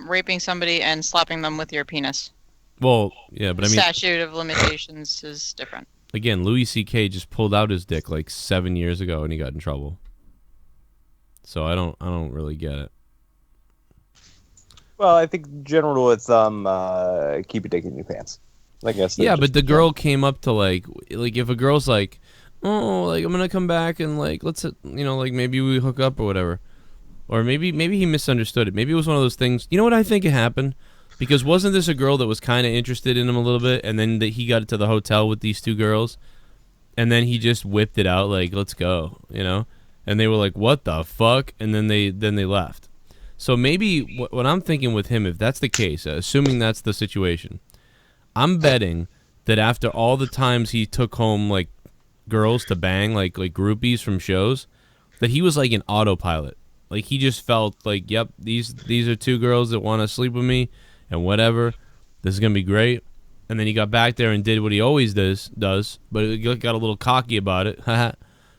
raping somebody and slapping them with your penis. Well, yeah, but I mean... statute of limitations is different. Again, Louis C.K. just pulled out his dick like 7 years ago and he got in trouble. So I don't really get it. Well, I think general rule it's keep your dick in your pants. I guess. Yeah, but the girl came up to like if a girl's like, oh, like I'm gonna come back and like let's like maybe we hook up or whatever, or maybe he misunderstood it. Maybe it was one of those things. You know what I think it happened? Because wasn't this a girl that was kind of interested in him a little bit, and then he got to the hotel with these two girls, and then he just whipped it out like let's go, and they were like what the fuck, and then they left. So maybe what I'm thinking with him, if that's the case, assuming that's the situation, I'm betting that after all the times he took home like girls to bang like groupies from shows, that he was like an autopilot. Like he just felt like, yep, these are two girls that want to sleep with me, and whatever, this is gonna be great. And then he got back there and did what he always does, but he got a little cocky about it,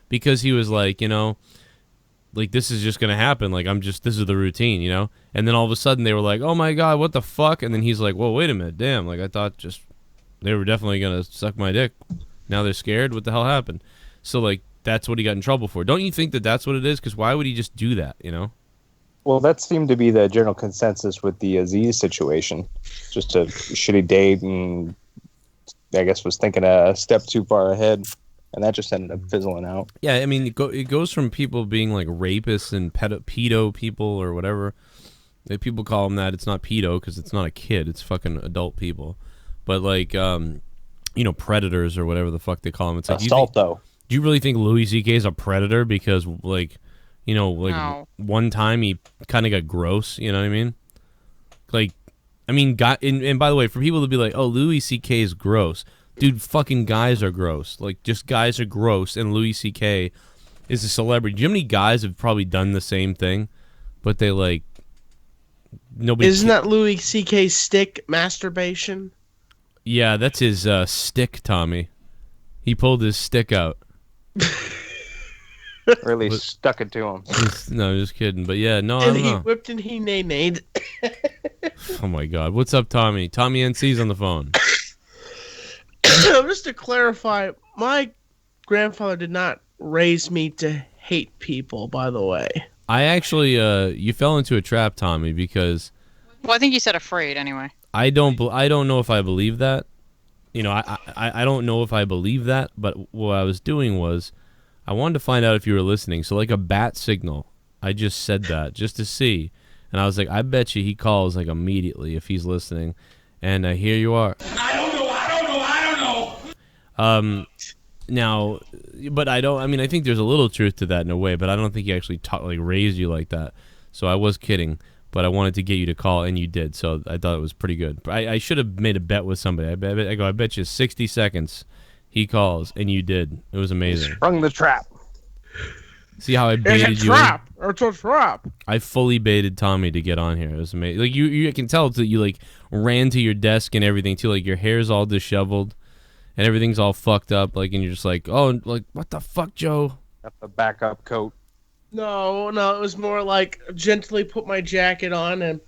because he was like, like this is just gonna happen. Like this is the routine, And then all of a sudden they were like, oh my god, what the fuck? And then he's like, well, wait a minute, damn, like I thought just they were definitely gonna suck my dick. Now they're scared. What the hell happened? So like that's what he got in trouble for. Don't you think that that's what it is? Because why would he just do that? Well, that seemed to be the general consensus with the Z situation. Just a shitty date, and I guess was thinking a step too far ahead, and that just ended up fizzling out. Yeah, I mean, it goes from people being like rapists and pedo people or whatever. If people call them that, it's not pedo because it's not a kid. It's fucking adult people. But like, predators or whatever the fuck they call them. It's like assault, though. Do you really think Louis C.K. is a predator because like? No. One time he kind of got gross, you know what I mean? Like, I mean, and by the way, for people to be like, oh, Louis C.K. is gross. Dude, fucking guys are gross. Like, just guys are gross, and Louis C.K. is a celebrity. Do you know how many guys have probably done the same thing? But they, like, nobody... Isn't that Louis C.K.'s stick, masturbation? Yeah, that's his stick, Tommy. He pulled his stick out. Really stuck it to him. No, just kidding. But yeah, no, I And don't he know. whipped and he nay-nayed. Oh my god. What's up, Tommy? Tommy NC's on the phone. Just to clarify, my grandfather did not raise me to hate people, by the way. I actually, you fell into a trap, Tommy, because... Well, I think you said afraid anyway. I don't know if I believe that. I don't know if I believe that, but what I was doing was... I wanted to find out if you were listening. So like a bat signal, I just said that just to see. And I was like, I bet you he calls like immediately if he's listening. And here you are. I don't know. Now, but I mean, I think there's a little truth to that in a way, but I don't think he actually raised you like that. So I was kidding, but I wanted to get you to call, and you did. So I thought it was pretty good. I should have made a bet with somebody. I bet you 60 seconds. He calls, and you did. It was amazing. Sprung the trap. See how I baited It's a you? trap. It's a trap. I fully baited Tommy to get on here. It was amazing. Like you can tell that you like ran to your desk and everything too. Like your hair's all disheveled, and everything's all fucked up. Like, and you're just like, oh, like what the fuck, Joe? Got the backup coat. No, it was more like gently put my jacket on and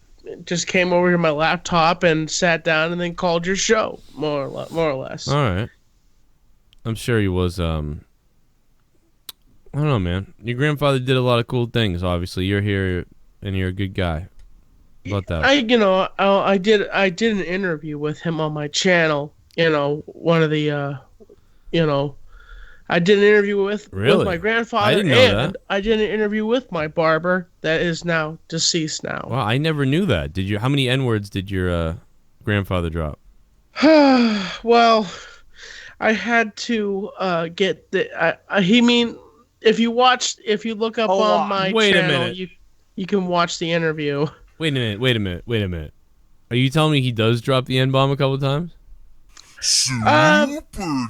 just came over to my laptop and sat down and then called your show, more or less. All right. I'm sure he was, I don't know, man. Your grandfather did a lot of cool things, obviously. You're here, and you're a good guy. How about that? I did an interview with him on my channel. One of the, I did an interview with my grandfather. I didn't know that. I did an interview with my barber that is now deceased now. Wow, I never knew that. How many N-words did your grandfather drop? Well... I had to get the. If you look up on my channel, you can watch the interview. Wait a minute. Are you telling me he does drop the N-bomb a couple times? Super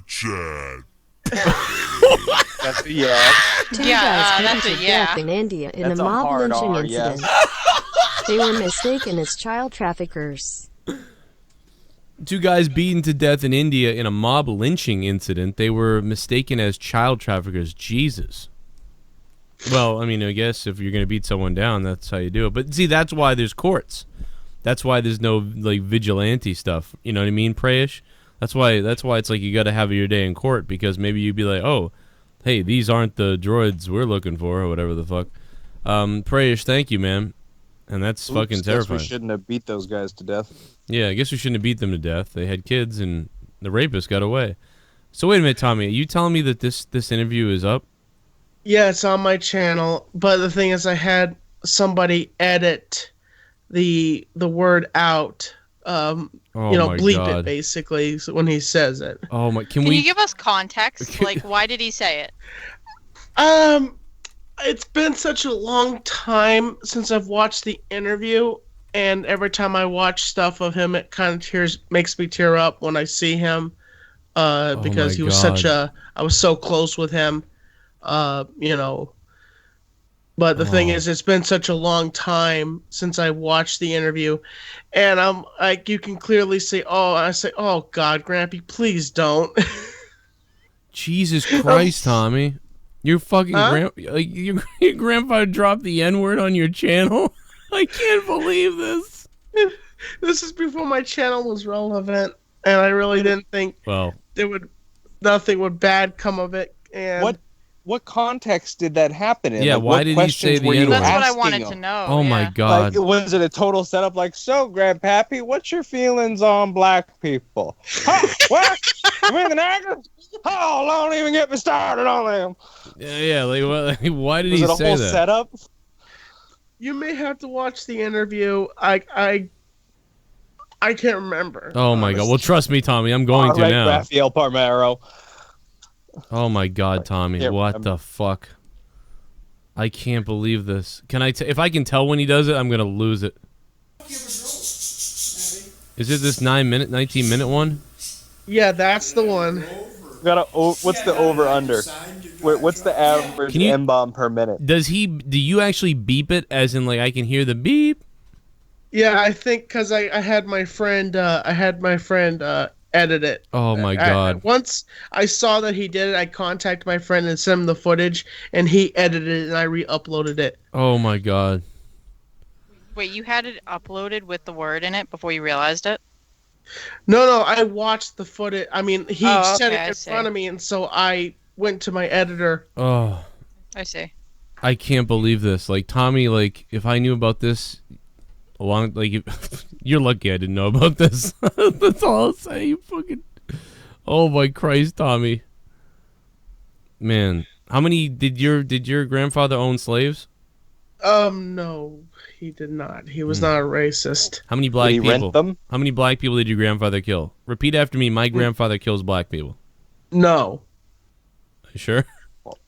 chat. That's a yeah. Two guys that's put a to yeah. death in India in That's a a mob hard lynching R, incident. yes. They were mistaken as child traffickers. Two guys beaten to death in India in a mob lynching incident. They were mistaken as child traffickers. Jesus. Well, I mean, I guess if you're going to beat someone down, that's how you do it. But see, that's why there's courts. That's why there's no like vigilante stuff. You know what I mean, Prayish? That's why it's like you got to have your day in court, because maybe you'd be like, oh, hey, these aren't the droids we're looking for, or whatever the fuck. Prayish, thank you, man. And that's fucking terrifying. We shouldn't have beat those guys to death. Yeah, I guess we shouldn't have beat them to death. They had kids, and the rapist got away. So wait a minute, Tommy. Are you telling me that this interview is up? Yeah, it's on my channel. But the thing is, I had somebody edit the word out. Bleep it basically when he says it. Oh my! Can you give us context? Like, why did he say it? It's been such a long time since I've watched the interview, and every time I watch stuff of him, it kind of makes me tear up when I see him, because he was I was so close with him, But the thing is, it's been such a long time since I watched the interview, and I'm like, you can clearly say, oh God, Grampy, please don't. Jesus Christ, Tommy. Your fucking your grandpa dropped the N-word on your channel? I can't believe this. This is before my channel was relevant, and I really didn't think nothing would bad come of it. And what context did that happen in? Yeah, why did he say the N-word? That's what I wanted to know. Oh my God. Like, was it a total setup? Like, so, Grandpappy, what's your feelings on black people? What? You mean the niggers? Oh, don't even get me started on them. Yeah. Like, why did he say that? Was it a whole setup? You may have to watch the interview. I can't remember. Oh my God. Well, trust me, Tommy. I'm going to now. Rafael Parmero. Oh my God, Tommy. What the fuck? I can't believe this. Can I? If I can tell when he does it, I'm gonna lose it. Is it this 19-minute one? Yeah, that's the one. What's the over/under? What's the average M-bomb per minute? Do you actually beep it, as in like I can hear the beep? Yeah, I think because I had my friend edit it. Oh my God! Once I saw that he did it, I contacted my friend and sent him the footage, and he edited it, and I re-uploaded it. Oh my God! Wait, you had it uploaded with the word in it before you realized it? No, I watched the footage. I mean, he said it in front of me, and so I went to my editor. Oh, I see. I can't believe this. Like, Tommy, like, if I knew about this you're lucky I didn't know about this. That's all I'll say. You fucking... Oh my Christ, Tommy. Man, how many did your grandfather own slaves? No, he did not. He was not a racist. How many black people? Rent them? How many black people did your grandfather kill? Repeat after me. My grandfather kills black people. No. You sure?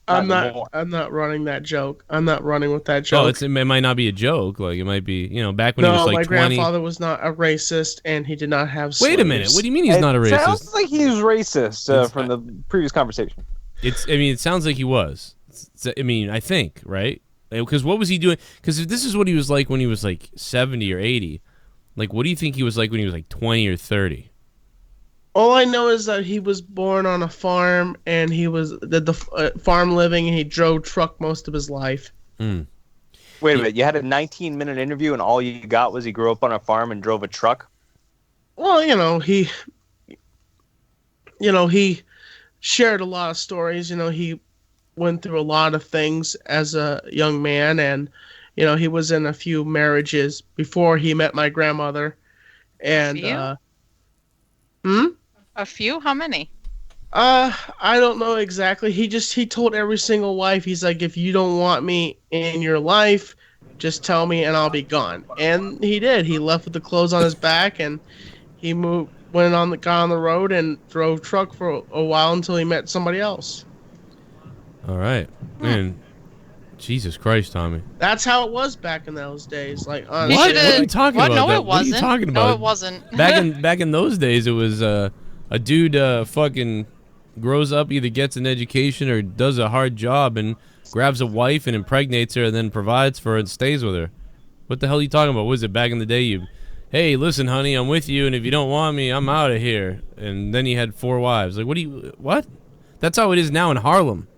I'm not running that joke. I'm not running with that joke. Oh, it might not be a joke. Like, it might be, back when he was like 20. No, my grandfather was not a racist, and he did not have slaves. Wait a minute. What do you mean he's not a racist? Sounds like he's racist from the previous conversation. It sounds like he was. I think, right? Because what was he doing? Because if this is what he was like when he was like 70 or 80, like, what do you think he was like when he was like 20 or 30? All I know is that he was born on a farm, and he was the farm living, and he drove truck most of his life. Wait a minute, you had a 19-minute interview, and all you got was he grew up on a farm and drove a truck? Well, he shared a lot of stories. He went through a lot of things as a young man, and he was in a few marriages before he met my grandmother. And A few? How many? I don't know exactly. He told every single wife, he's like, if you don't want me in your life, just tell me and I'll be gone. And he did. He left with the clothes on his back, and he got on the road and drove truck for a while until he met somebody else. All right. Man, Jesus Christ, Tommy. That's how it was back in those days. Like, honestly. What are you talking about? No, that? it wasn't. What are you talking about? No, it wasn't. Back in those days, it was a dude fucking grows up, either gets an education or does a hard job and grabs a wife and impregnates her and then provides for her and stays with her. What the hell are you talking about? What was it back in the day? Hey, listen, honey, I'm with you, and if you don't want me, I'm out of here. And then he had 4 wives. Like, what? That's how it is now in Harlem.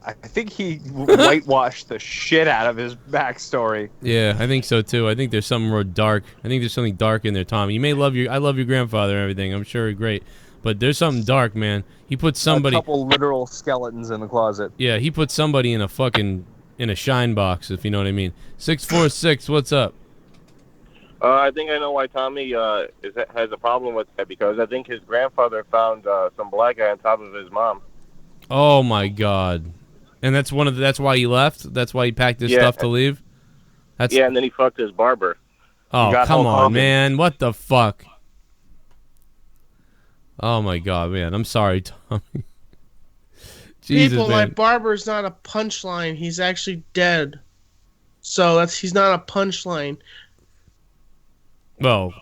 I think he whitewashed the shit out of his backstory. Yeah, I think so too. I think there's something more dark. I think there's something dark in there, Tommy. You may I love your grandfather and everything. I'm sure great, but there's something dark, man. He put somebody. A couple literal skeletons in the closet. Yeah, he put somebody in a shine box, if you know what I mean. 646, what's up? I think I know why Tommy has a problem with that, because I think his grandfather found some black guy on top of his mom. Oh my God! And that's that's why he left. That's why he packed his stuff to leave. Yeah, and then he fucked his barber. Oh, come on, man! What the fuck? Oh my God, man! I'm sorry, Tommy. Jesus, People, man. my barber's not a punchline. He's actually dead. So he's not a punchline. Well,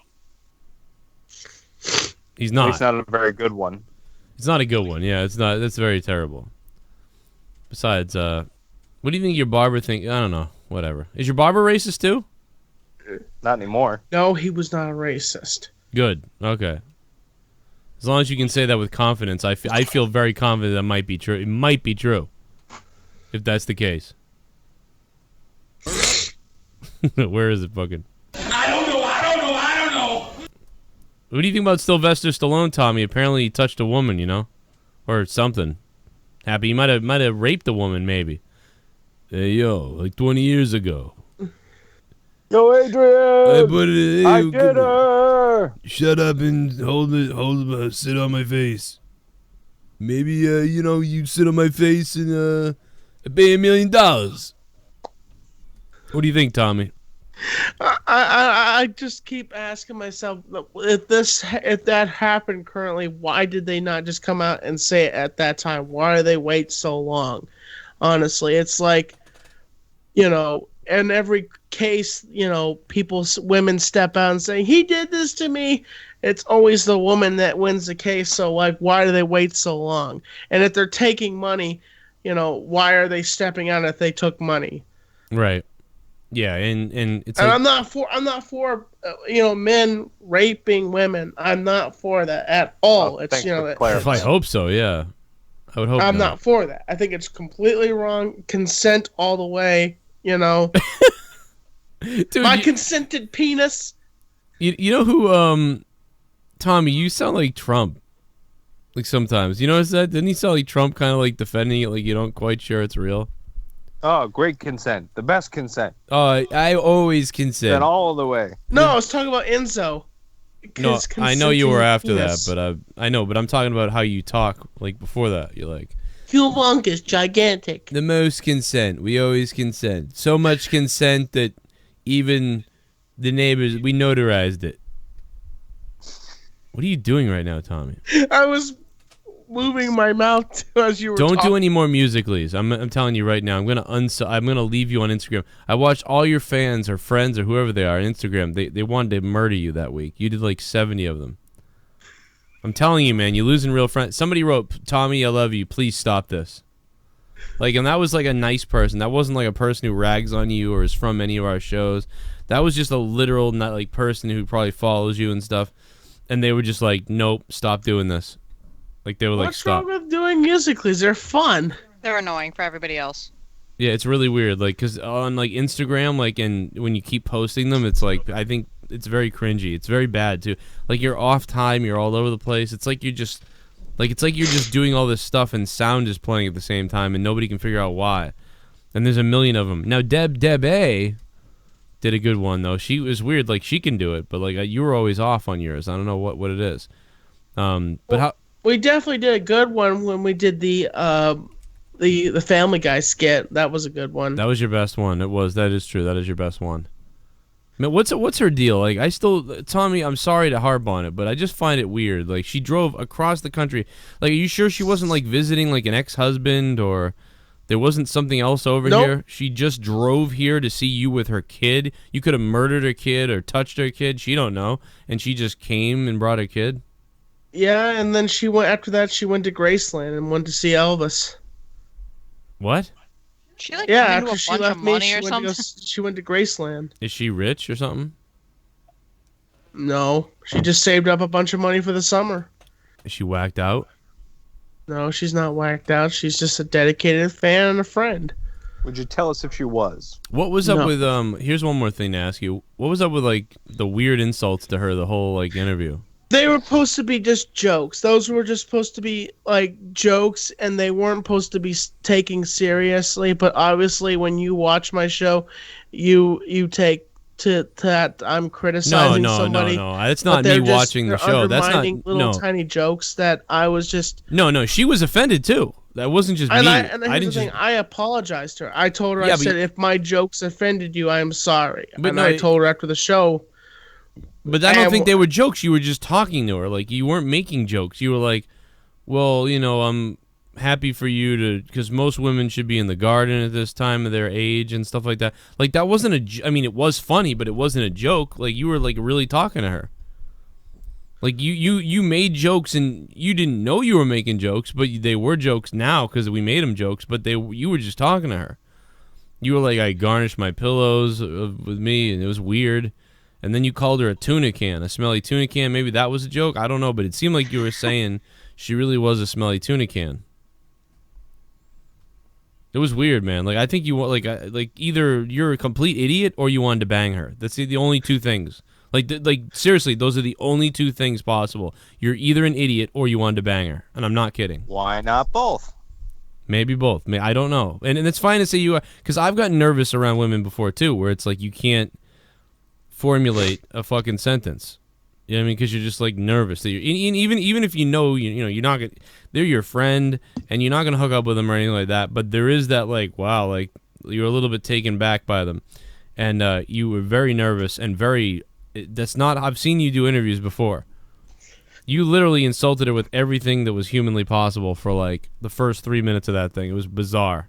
he's not. It's not a very good one. It's not a good one. Yeah, it's not. That's very terrible. Besides, what do you think your barber think? I don't know. Whatever. Is your barber racist too? Not anymore. No, he was not a racist. Good. Okay. As long as you can say that with confidence, I feel very confident that might be true. It might be true, if that's the case. Where is it, fucking? I don't know. What do you think about Sylvester Stallone, Tommy? Apparently he touched a woman, you know, or something. Happy, he might have raped a woman, maybe. Hey, yo, like 20 years ago. Yo, Adrian! I get her! Shut up and sit on my face. Maybe, you sit on my face and I pay $1 million. What do you think, Tommy? I just keep asking myself, if that happened currently, why did they not just come out and say it at that time? Why do they wait so long? Honestly, it's like, in every case, women step out and say, he did this to me. It's always the woman that wins the case. So, like, why do they wait so long? And if they're taking money, why are they stepping out if they took money? Right. Yeah, and it's. And like, I'm not for men raping women. I'm not for that at all. It's I hope so. Yeah, I would hope. I'm not for that. I think it's completely wrong. Consent all the way. Dude, my consented penis. You know who? Tommy, you sound like Trump. Like sometimes, you notice that? Didn't he sound like Trump, kind of like defending it, like you don't quite sure it's real? Oh, great consent. The best consent. Oh, I always consent. And all the way. No, I was talking about Enzo. No, I know you were after that, but I know, but I'm talking about how you talk, like before that. You're like, humongous, gigantic. The most consent. We always consent. So much consent that even the neighbors, we notarized it. What are you doing right now, Tommy? I was moving my mouth as you were Don't talking. do any more musicallys. I'm telling you right now. I'm gonna leave you on Instagram. I watched all your fans or friends or whoever they are on Instagram. They wanted to murder you that week. You did like 70 of them. I'm telling you, man, you're losing real friends. Somebody wrote, Tommy, I love you. Please stop this. Like, and that was like a nice person. That wasn't like a person who rags on you or is from any of our shows. That was just a literal, not like person who probably follows you and stuff. And they were just like, nope, stop doing this. Like they were like, stop. What's wrong with doing musicallys? They're fun. They're annoying for everybody else. Yeah, it's really weird. Like, cause on like Instagram, like, and when you keep posting them, it's like, I think it's very cringy. It's very bad too. Like you're off time, you're all over the place. It's like you're just doing all this stuff and sound is playing at the same time and nobody can figure out why. And there's a million of them. Now Deb A did a good one though. She was weird. Like she can do it, but like you were always off on yours. I don't know what it is. But how. We definitely did a good one when we did the Family Guy skit. That was a good one. That was your best one. It was. That is true. That is your best one. Man, what's her deal? Like, Tommy, I'm sorry to harp on it, but I just find it weird. Like, she drove across the country. Like, are you sure she wasn't like visiting like an ex-husband or there wasn't something else over here? She just drove here to see you with her kid. You could have murdered her kid or touched her kid. She don't know, and she just came and brought her kid. Yeah, and then she went after that. She went to Graceland and went to see Elvis. What? She like after she bunch left of me, money or something. she went to Graceland. Is she rich or something? No, she just saved up a bunch of money for the summer. Is she whacked out? No, she's not whacked out. She's just a dedicated fan and a friend. Would you tell us if she was? What was up with here's one more thing to ask you. What was up with like the weird insults to her the whole like interview? They were supposed to be just jokes. Those were just supposed to be like jokes, and they weren't supposed to be taken seriously. But obviously, when you watch my show, you take that I'm criticizing somebody. No. That's not me watching the show. That's not little tiny jokes that I was just. No. She was offended too. That wasn't just me. I apologized to her. I told her. I said, if my jokes offended you, I am sorry. But I told her after the show. But I don't think they were jokes. You were just talking to her. Like, you weren't making jokes. You were like, well, I'm happy for you because most women should be in the garden at this time of their age and stuff like that. Like, that wasn't it was funny, but it wasn't a joke. Like, you were like really talking to her. Like, you made jokes and you didn't know you were making jokes, but they were jokes now because we made them jokes, but you were just talking to her. You were like, I garnished my pillows with me and it was weird. And then you called her a tuna can, a smelly tuna can. Maybe that was a joke. I don't know, but it seemed like you were saying she really was a smelly tuna can. It was weird, man. Like, I think you want like either you're a complete idiot or you wanted to bang her. That's the only two things. Like seriously, those are the only two things possible. You're either an idiot or you wanted to bang her, and I'm not kidding. Why not both? Maybe both. I don't know. And it's fine to say you are, because I've gotten nervous around women before too, where it's like you can't formulate a fucking sentence. You know what I mean? Because you're just like nervous that even if you're not gonna, they're your friend and you're not gonna hook up with them or anything like that. But there is that like, wow, like you're a little bit taken back by them, and you were very nervous and very. That's not. I've seen you do interviews before. You literally insulted her with everything that was humanly possible for like the first 3 minutes of that thing. It was bizarre.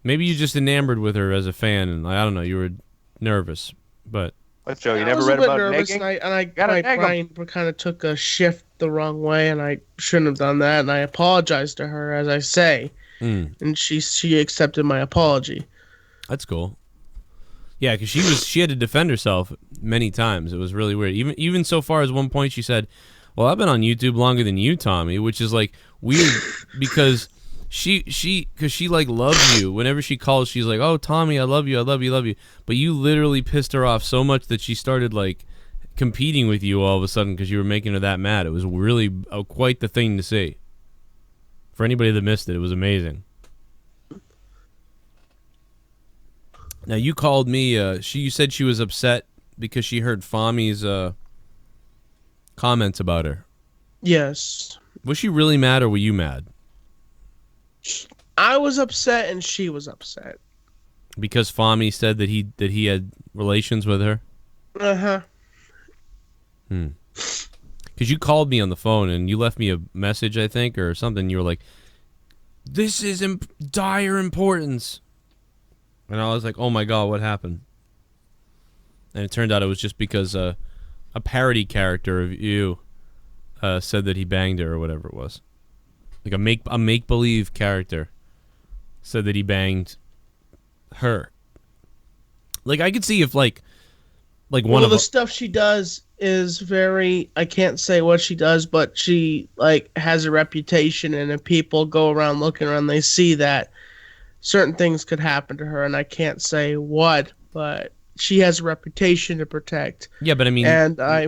Maybe you just enamored with her as a fan, and I don't know. You were nervous, but. What, Joe? You never read about nagging? My brain kind of took a shift the wrong way, and I shouldn't have done that. And I apologized to her, as I say, and she accepted my apology. That's cool. Yeah, because she had to defend herself many times. It was really weird. Even so far as one point she said, "Well, I've been on YouTube longer than you, Tommy," which is like weird because she like loves you. Whenever she calls, she's like, "Oh, Tommy, I love you, I love you, love you." But you literally pissed her off so much that she started like competing with you all of a sudden because you were making her that mad. It was really quite the thing to see. For anybody that missed it, it was amazing. Now, you called me, you said she was upset because she heard Fami's comments about her. Yes. Was she really mad or were you mad? I was upset and she was upset. Because Fami said that he had relations with her? Uh-huh. Because you called me on the phone and you left me a message, I think, or something. You were like, this is dire importance. And I was like, oh my God, what happened? And it turned out it was just because a parody character of you said that he banged her or whatever it was. Like a make-believe character said that he banged her. Like, I could see if like one of the stuff she does is very, I can't say what she does, but she like has a reputation, and if people go around looking around, they see that certain things could happen to her, and I can't say what, but she has a reputation to protect. Yeah, but I mean, and I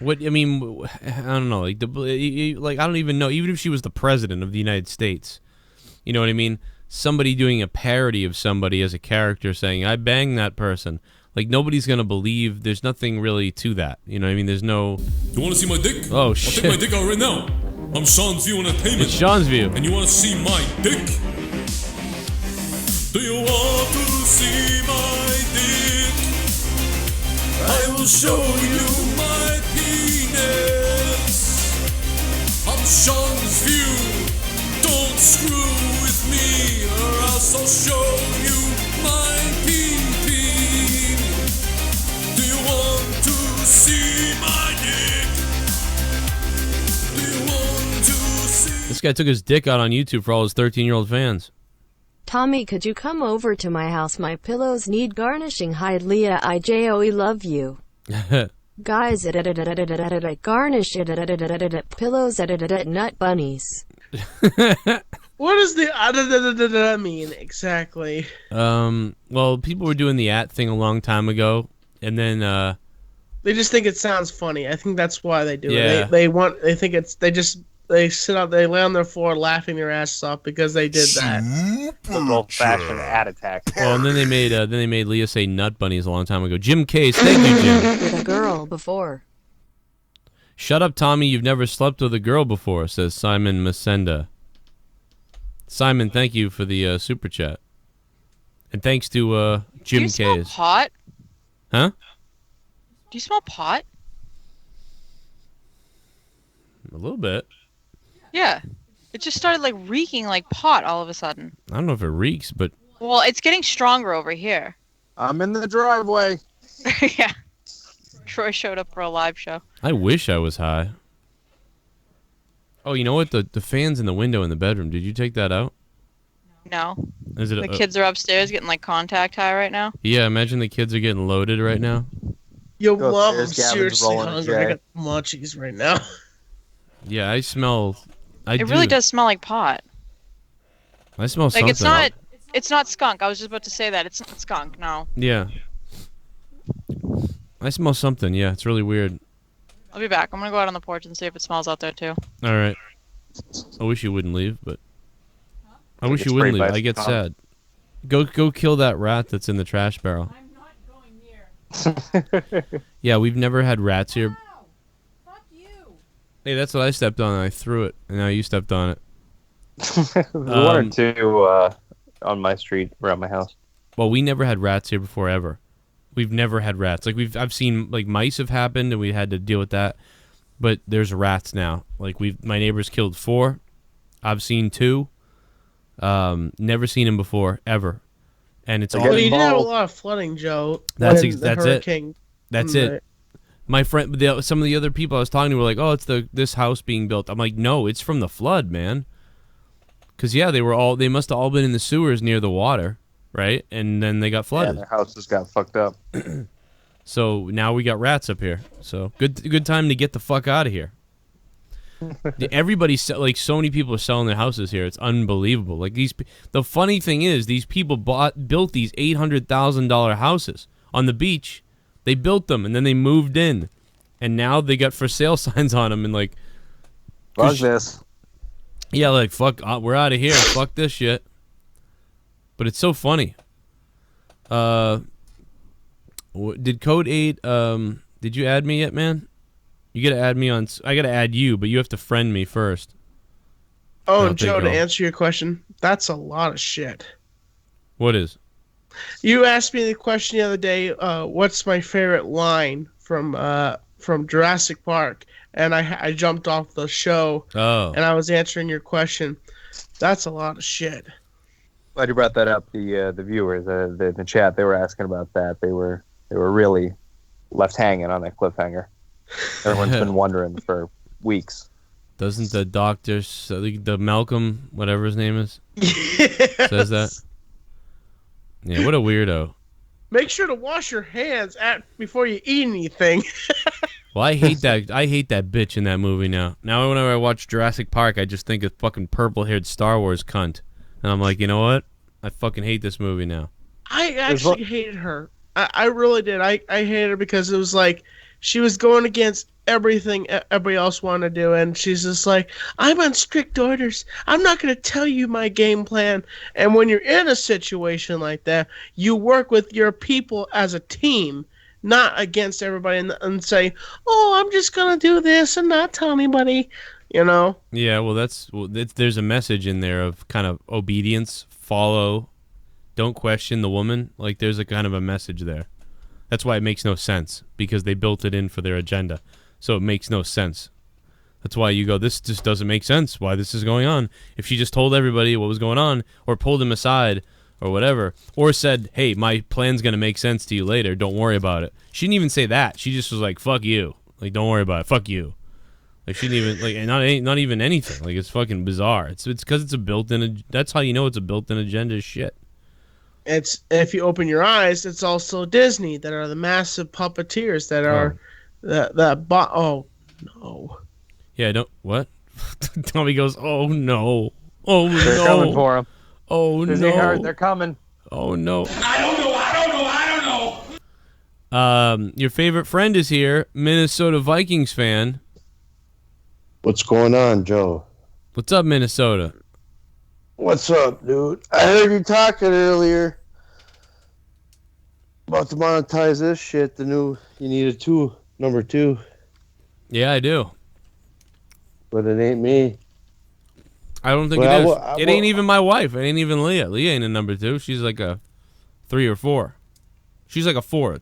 don't know, like I don't even know, even if she was the president of the United States, you know what I mean? Somebody doing a parody of somebody as a character saying, I banged that person. Like, nobody's going to believe. There's nothing really to that. You know what I mean? There's no... You want to see my dick? Oh, shit. I'll take my dick out right now. I'm Seanzviews Entertainment. It's Seanzviews. And you want to see my dick? Do you want to see my dick? I will show you my penis. I'm Seanzviews. Don't screw with me, or else I'll show you my pee-pee. Do you want to see my dick? Do you want to see... This guy took his dick out on YouTube for all his 13-year-old fans. Tommy, could you come over to my house? My pillows need garnishing. Hi, Leah, IJOE, love you. Guys, garnish pillows, nut bunnies. What does the mean exactly? Well, people were doing the thing a long time ago, and then they just think it sounds funny. I think that's why they do yeah. it. They think they just they sit up, they lay on their floor laughing their asses off because they did that. Old-fashioned ad attack. Well, and then they made Leah say nut bunnies a long time ago. Jim Case, thank you, Jim. With a girl before. Shut up, Tommy. You've never slept with a girl before, says Simon Masenda. Simon, thank you for the super chat. And thanks to Jim Case. Do you smell pot? Huh? Do you smell pot? A little bit. Yeah. It just started like reeking like pot all of a sudden. I don't know if it reeks, but... Well, it's getting stronger over here. I'm in the driveway. Yeah. Troy showed up for a live show. I wish I was high. Oh, you know what? The fan's in the window in the bedroom. Did you take that out? No. Is it the kids are upstairs getting like contact high right now. Yeah, imagine the kids are getting loaded right now. Yo, Mom, I'm seriously hungry. I got munchies right now. Yeah, I smell... It really does smell like pot. I smell like something. it's not skunk. I was just about to say that. It's not skunk, no. Yeah. I smell something, yeah. It's really weird. I'll be back. I'm gonna go out on the porch and see if it smells out there too. Alright. I wish you wouldn't leave, but... I wish you wouldn't leave. I get sad. Go kill that rat that's in the trash barrel. I'm not going near. Yeah, we've never had rats here. Hey, that's what I stepped on, and I threw it, and now you stepped on it. There's one or two on my street around my house. Well, we never had rats here before, ever. We've never had rats. Like I've seen like mice have happened, and we had to deal with that. But there's rats now. Like my neighbors killed 4. I've seen 2. Never seen them before, ever. And it's all. Well, you did have a lot of flooding, Joe. That's it. That's it. My friend, some of the other people I was talking to were like, "Oh, it's this house being built." I'm like, "No, it's from the flood, man." Because yeah, they must have all been in the sewers near the water, right? And then they got flooded. Yeah, their houses got fucked up. So now we got rats up here. So good time to get the fuck out of here. Everybody's like, so many people are selling their houses here. It's unbelievable. Like the funny thing is, these people built these $800,000 houses on the beach. They built them, and then they moved in. And now they got for sale signs on them, and like... Fuck this. Yeah, like, fuck, we're out of here. Fuck this shit. But it's so funny. Did Code 8, did you add me yet, man? You gotta add me on... I gotta add you, but you have to friend me first. Oh, Joe, to answer your question, that's a lot of shit. What is? You asked me the question the other day, what's my favorite line from Jurassic Park? And I jumped off the show, and I was answering your question. That's a lot of shit. Glad you brought that up. The viewers, the chat, they were asking about that. They were really left hanging on that cliffhanger. Everyone's been wondering for weeks. Doesn't the doctor, the Malcolm, whatever his name is, says that? Yeah, what a weirdo. Make sure to wash your hands before you eat anything. Well, I hate that. I hate that bitch in that movie now. Now, whenever I watch Jurassic Park, I just think of fucking purple-haired Star Wars cunt, and I'm like, you know what? I fucking hate this movie now. I actually hated her. I really did. I hated her because it was like she was going against everything everybody else wanted to do, and she's just like, I'm on strict orders. I'm not going to tell you my game plan. And when you're in a situation like that, you work with your people as a team, not against everybody, and say, oh, I'm just going to do this and not tell anybody, you know? Yeah, well, there's a message in there of kind of obedience, follow, don't question the woman. Like, there's a kind of a message there. That's why it makes no sense, because they built it in for their agenda. So it makes no sense. That's why you go, this just doesn't make sense, why this is going on. If she just told everybody what was going on, or pulled him aside, or whatever, or said, hey, my plan's going to make sense to you later, don't worry about it. She didn't even say that. She just was like, fuck you. Like, don't worry about it. Fuck you. Like, she didn't even, like, not even anything. Like, it's fucking bizarre. It's because it's a built-in, that's how you know it's a built-in agenda shit. It's, if you open your eyes, it's also Disney that are the massive puppeteers that are... Oh no. Yeah, don't what? Tommy goes, oh no. Oh no. They're coming for him. Oh no. They're coming. Oh no. I don't know. Your favorite friend is here, Minnesota Vikings fan. What's going on, Joe? What's up, Minnesota? What's up, dude? I heard you talking earlier about to monetize this shit. The new, you need a number 2. Yeah, I do. But it ain't me. I don't think it is. It ain't even my wife. It ain't even Leah. Leah ain't a number 2. She's like a 3 or 4. She's like a 4.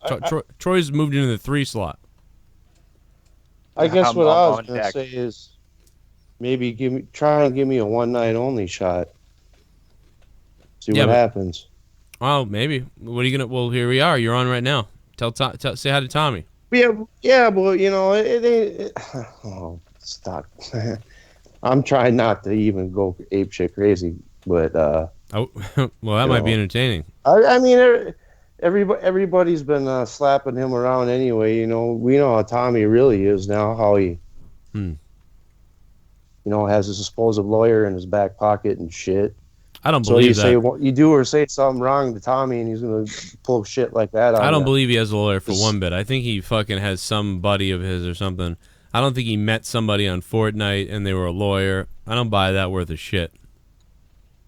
Troy's moved into the 3 slot. I guess what I was gonna say is maybe try and give me a one night only shot. See what happens. Oh, maybe. What are you gonna? Well, here we are. You're on right now. Say hi to Tommy. Yeah, but you know it ain't. Oh, stop. I'm trying not to even go apeshit crazy, but well, that might be entertaining. I mean, everybody's been slapping him around anyway. You know, we know how Tommy really is now. How he, you know, has his supposed lawyer in his back pocket and shit. I don't believe that. So you do or say something wrong to Tommy, and he's gonna pull shit like that out. I don't believe he has a lawyer for one bit. I think he fucking has some buddy of his or something. I don't think he met somebody on Fortnite and they were a lawyer. I don't buy that worth of shit.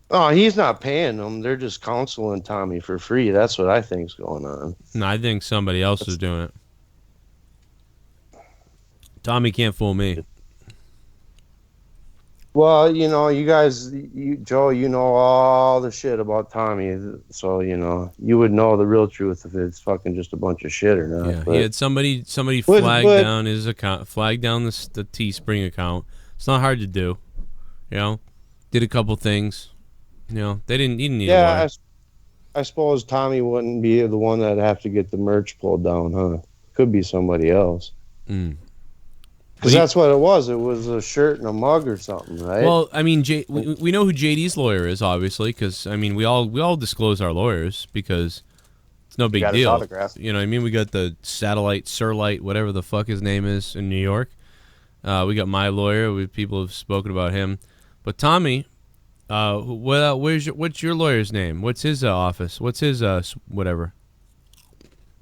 Oh, he's not paying them. They're just counseling Tommy for free. That's what I think's going on. No, I think somebody else is doing it. Tommy can't fool me. Well, you know, you guys, Joe, you know all the shit about Tommy, so you know you would know the real truth if it's fucking just a bunch of shit or not. Yeah, he had somebody flag down his account, flag down the Teespring account. It's not hard to do, you know. Did a couple things, you know. He didn't need. Yeah, I suppose Tommy wouldn't be the one that'd have to get the merch pulled down, huh? Could be somebody else. Because that's what it was. It was a shirt and a mug or something, right? Well, I mean, we know who JD's lawyer is, obviously, because I mean, we all disclose our lawyers because it's no big deal. You know what I mean? We got the satellite, Sirlight, whatever the fuck his name is in New York. We got my lawyer. People have spoken about him. But Tommy, what's your lawyer's name? What's his office? What's his whatever?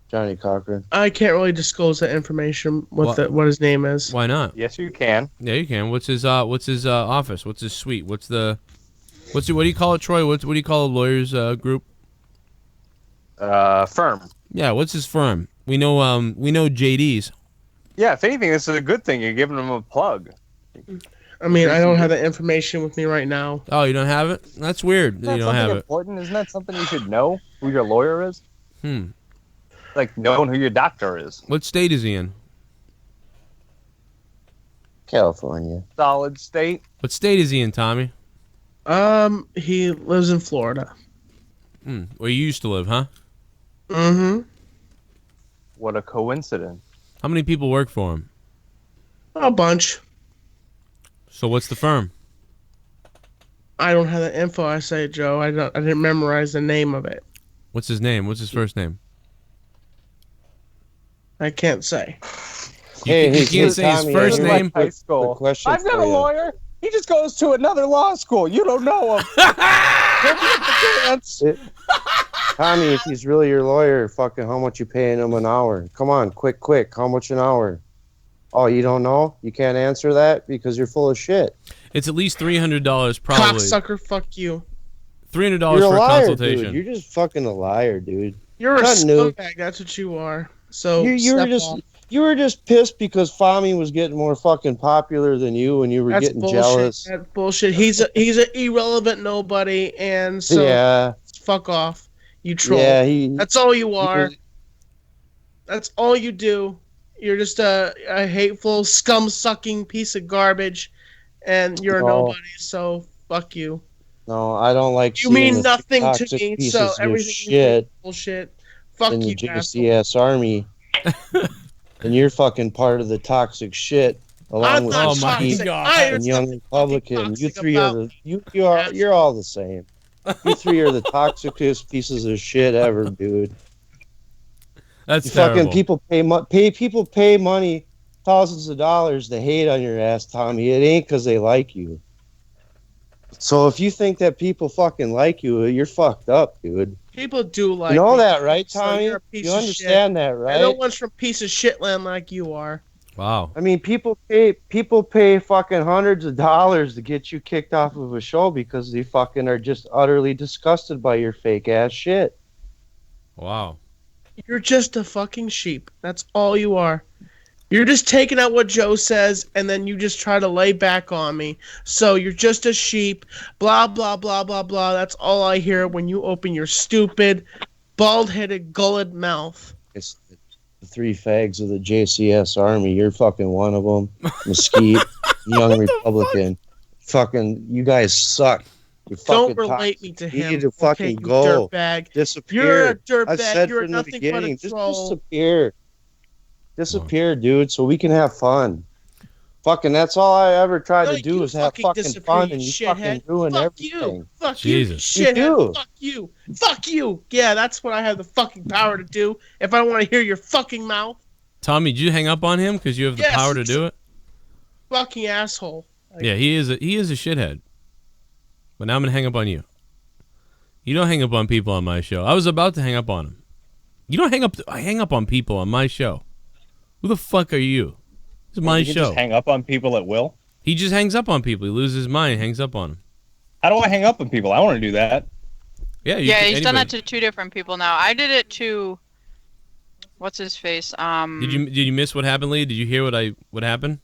Johnny Cochran. I can't really disclose that information. What his name is? Why not? Yes, you can. Yeah, you can. What's his office? What's his suite? What do you call it, Troy? What do you call a lawyer's group? Firm. Yeah, what's his firm? We know JD's. Yeah, if anything, this is a good thing. You're giving him a plug. I mean, I don't have that information with me right now. Oh, you don't have it? That's weird. Isn't that you don't have important? Isn't that something you should know? Who your lawyer is? it. Like knowing who your doctor is. What state is he in? California. Solid state. What state is he in, Tommy? He lives in Florida. Where you used to live, huh? Mm-hmm. What a coincidence. How many people work for him? A bunch. So what's the firm? I don't have the info. I say, Joe. I didn't memorize the name of it. What's his name? What's his first name? I can't say. You can't say his first name. High school. I've got a lawyer. He just goes to another law school. You don't know him. Tommy, if he's really your lawyer, fucking how much you paying him an hour? Come on, quick. How much an hour? Oh, you don't know? You can't answer that because you're full of shit. It's at least $300 probably. Cocksucker, fuck you. $300 You're for a liar, consultation. Dude. You're just fucking a liar, dude. You're a scumbag. That's what you are. So you were just pissed because Fami was getting more fucking popular than you, and you were getting jealous. That's bullshit. He's an irrelevant nobody, and so yeah, fuck off, you troll. Yeah, that's all you are. That's all you do. You're just a hateful, scum-sucking piece of garbage, and you're a nobody. So fuck you. No, I don't like. You mean nothing to me. So everything shit. You bullshit. Fuck in you, the JCS Army, and you're fucking part of the toxic shit, along with GEEK and Young Republican. You three are you're all the same. You three are the toxicest pieces of shit ever, dude. That's terrible. Fucking people pay money, thousands of dollars to hate on your ass, Tommy. It ain't because they like you. So if you think that people fucking like you, you're fucked up, dude. People do like you know me. that, right, Tommy? So you understand that, right? No one's from piece of shit land like you are. Wow. I mean, people pay fucking hundreds of dollars to get you kicked off of a show because they fucking are just utterly disgusted by your fake ass shit. Wow. You're just a fucking sheep. That's all you are. You're just taking out what Joe says, and then you just try to lay back on me. So you're just a sheep, blah, blah, blah, blah, blah. That's all I hear when you open your stupid, bald-headed, gullet mouth. It's the three fags of the JCS Army. You're fucking one of them. Mesquite, Young Republican. Fucking, you guys suck. Don't relate me to him. You need to fucking go. Dirtbag. Disappear. You're a dirtbag. I've said You're from the nothing beginning, but a troll. just disappear. Disappear, dude, so we can have fun. Fucking, that's all I ever tried to do is have fucking fun, and you fucking ruin everything. Fuck Jesus. you, shithead. Fuck you. Fuck you. Yeah, that's what I have the fucking power to do if I don't want to hear your fucking mouth. Tommy, did you hang up on him because you have the power to do it? Fucking asshole. Yeah, he is a shithead. But now I'm going to hang up on you. You don't hang up on people on my show. I was about to hang up on him. You don't hang up. I hang up on people on my show. Who the fuck are you? This is my show. Just hang up on people at will? He just hangs up on people. He loses his mind, hangs up on them. How do I hang up on people? I want to do that. Yeah, he's done that to 2 different people now. I did it to what's his face? Did you miss what happened, Lee? Did you hear what happened?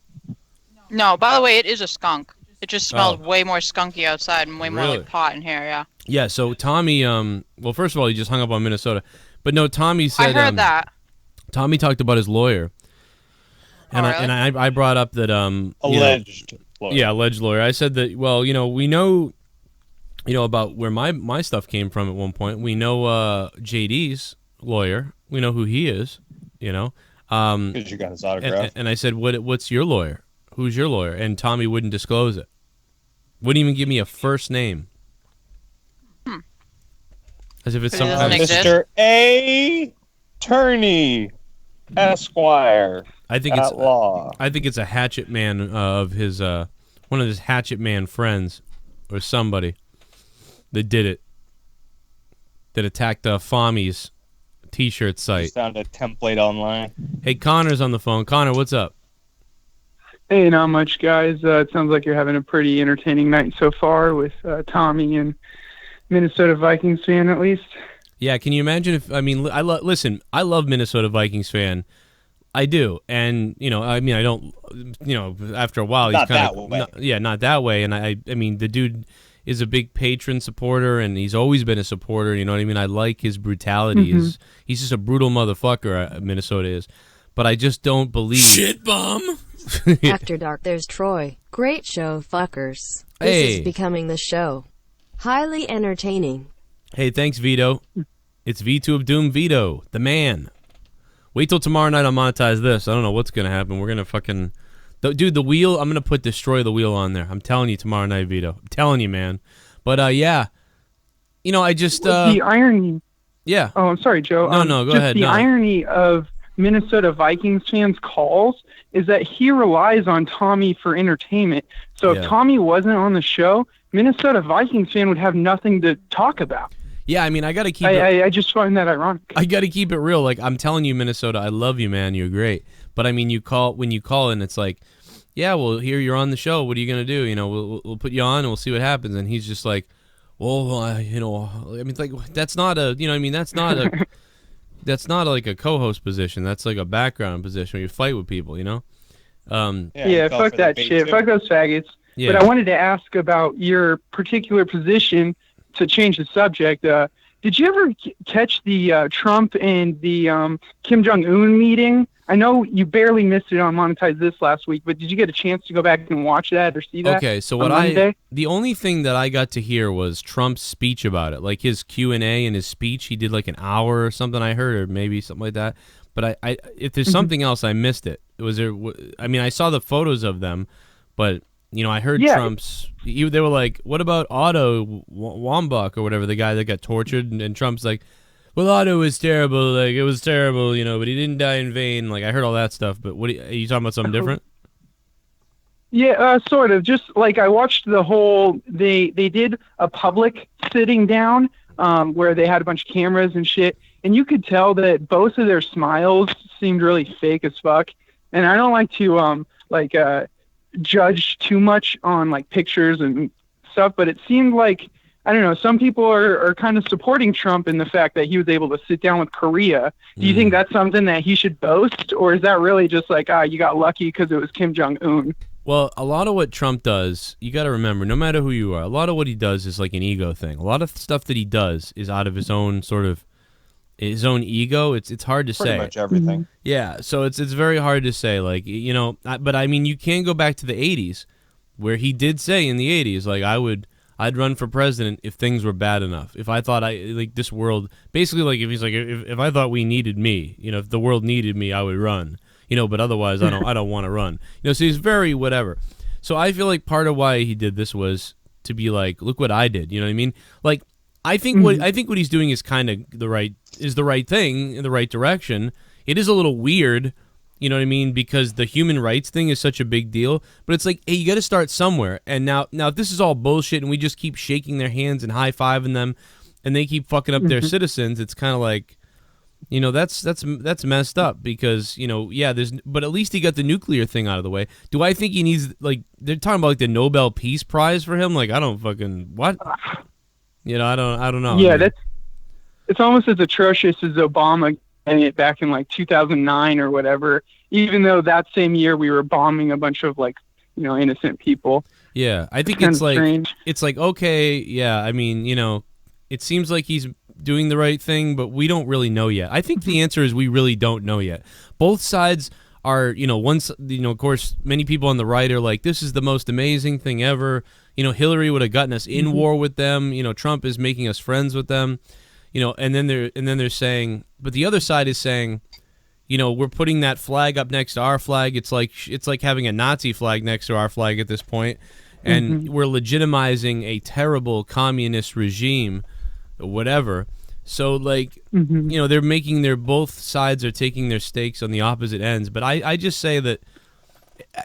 No, by the way, it is a skunk. It just smells way more skunky outside and way more like pot in here, yeah. Yeah, so Tommy well, first of all, he just hung up on Minnesota. But no, Tommy said I heard that. Tommy talked about his lawyer. And I brought up that alleged lawyer. Yeah, alleged lawyer. I said that, well, we know about where my stuff came from at one point. We know JD's lawyer. We know who he is, Because you got his autograph. And I said, what's your lawyer? Who's your lawyer? And Tommy wouldn't disclose it. Wouldn't even give me a first name. As if it's some kind of Mr. A. Turney, Esquire. I think it's a hatchet man of his one of his hatchet man friends or somebody that did it. That attacked Fami's t-shirt site. Just found a template online. Hey, Connor's on the phone. Connor, what's up? Hey, not much, guys. It sounds like you're having a pretty entertaining night so far with Tommy and Minnesota Vikings fan, at least. Yeah, can you imagine if, listen, I love Minnesota Vikings fan. I do. And, I don't, after a while, he's kind of, not that way. And I mean, the dude is a big patron supporter, and he's always been a supporter. You know what I mean? I like his brutality. Mm-hmm. He's just a brutal motherfucker, Minnesota is. But I just don't believe. ShiBUM! After dark, there's Troy. Great show, fuckers. This is becoming the show. Highly entertaining. Hey, thanks, Vito. It's V2 of Doom Vito, the man. Wait till tomorrow night I'll monetize this. I don't know what's going to happen. We're going to fucking... Dude, the wheel, I'm going to put Destroy the Wheel on there. I'm telling you tomorrow night, Vito. I'm telling you, man. But, yeah. I just... the irony... Yeah. Oh, I'm sorry, Joe. No, go ahead. The irony of Minnesota Vikings fans' calls is that he relies on Tommy for entertainment. So if Tommy wasn't on the show, Minnesota Vikings fan would have nothing to talk about. Yeah, I mean, I got to keep I just find that ironic. I got to keep it real. Like, I'm telling you, Minnesota, I love you, man. You're great. But, I mean, when you call and it's like, yeah, well, here you're on the show. What are you going to do? We'll put you on and we'll see what happens. And he's just like, well, I mean, it's like, that's not a, that's not a, that's not like a co-host position. That's like a background position where you fight with people, Yeah, fuck that shit. Fuck those faggots. Yeah. But I wanted to ask about your particular position to change the subject. Did you ever catch the Trump and the Kim Jong-un meeting? I know you barely missed it on Monetize This last week, but did you get a chance to go back and watch that or see that? Okay, so the only thing that I got to hear was Trump's speech about it, like his Q&A and his speech. He did like an hour or something, I heard, or maybe something like that. But I if there's something else, I missed it. I saw the photos of them, but I heard Trump's. They were like, "What about Otto Wambach or whatever, the guy that got tortured?" And Trump's like, "Well, Otto was terrible. Like, it was terrible, but he didn't die in vain." Like, I heard all that stuff. But are you talking about something different? Yeah, sort of. Just like I watched the whole. They did a public sitting down where they had a bunch of cameras and shit, and you could tell that both of their smiles seemed really fake as fuck. And I don't like to judge too much on like pictures and stuff, but it seemed like, I don't know, some people are kind of supporting Trump in the fact that he was able to sit down with Korea. Do you think that's something that he should boast, or is that really just like, you got lucky because it was Kim Jong-un? Well, a lot of what Trump does, you got to remember, no matter who you are, a lot of what he does is like an ego thing. A lot of stuff that he does is out of his own sort of, his own ego. It's hard to say. Pretty much everything. Yeah, so it's very hard to say, like, you know, but I mean, you can go back to the 80s where he did say in the 80s, like, I'd run for president if things were bad enough. If I thought this world, basically, like, if he's like, if I thought we needed me, you know, if the world needed me, I would run, you know, but otherwise I don't want to run. You know, so he's very whatever. So I feel like part of why he did this was to be like, look what I did. You know what I mean? Like, I think what he's doing is kind of the right thing in the right direction. It is a little weird, you know what I mean, because the human rights thing is such a big deal. But it's like, hey, you got to start somewhere. And now if this is all bullshit and we just keep shaking their hands and high-fiving them, and they keep fucking up their citizens, it's kind of like, you know, that's messed up because, you know, yeah, but at least he got the nuclear thing out of the way. Do I think he needs, like, they're talking about like the Nobel Peace Prize for him? Like, I don't fucking, what? You know, I don't know. Yeah, it's almost as atrocious as Obama getting it back in like 2009 or whatever, even though that same year we were bombing a bunch of like, you know, innocent people. Yeah, I think it's like strange. It's like, okay, yeah, I mean, you know, it seems like he's doing the right thing, but we don't really know yet. I think the answer is we really don't know yet. Both sides are, you know, of course, many people on the right are like, this is the most amazing thing ever. You know, Hillary would have gotten us in war with them. You know, Trump is making us friends with them. You know, and then they're saying, but the other side is saying, you know, we're putting that flag up next to our flag. It's like having a Nazi flag next to our flag at this point, and we're legitimizing a terrible communist regime, whatever. So like, you know, both sides are taking their stakes on the opposite ends. But I just say that,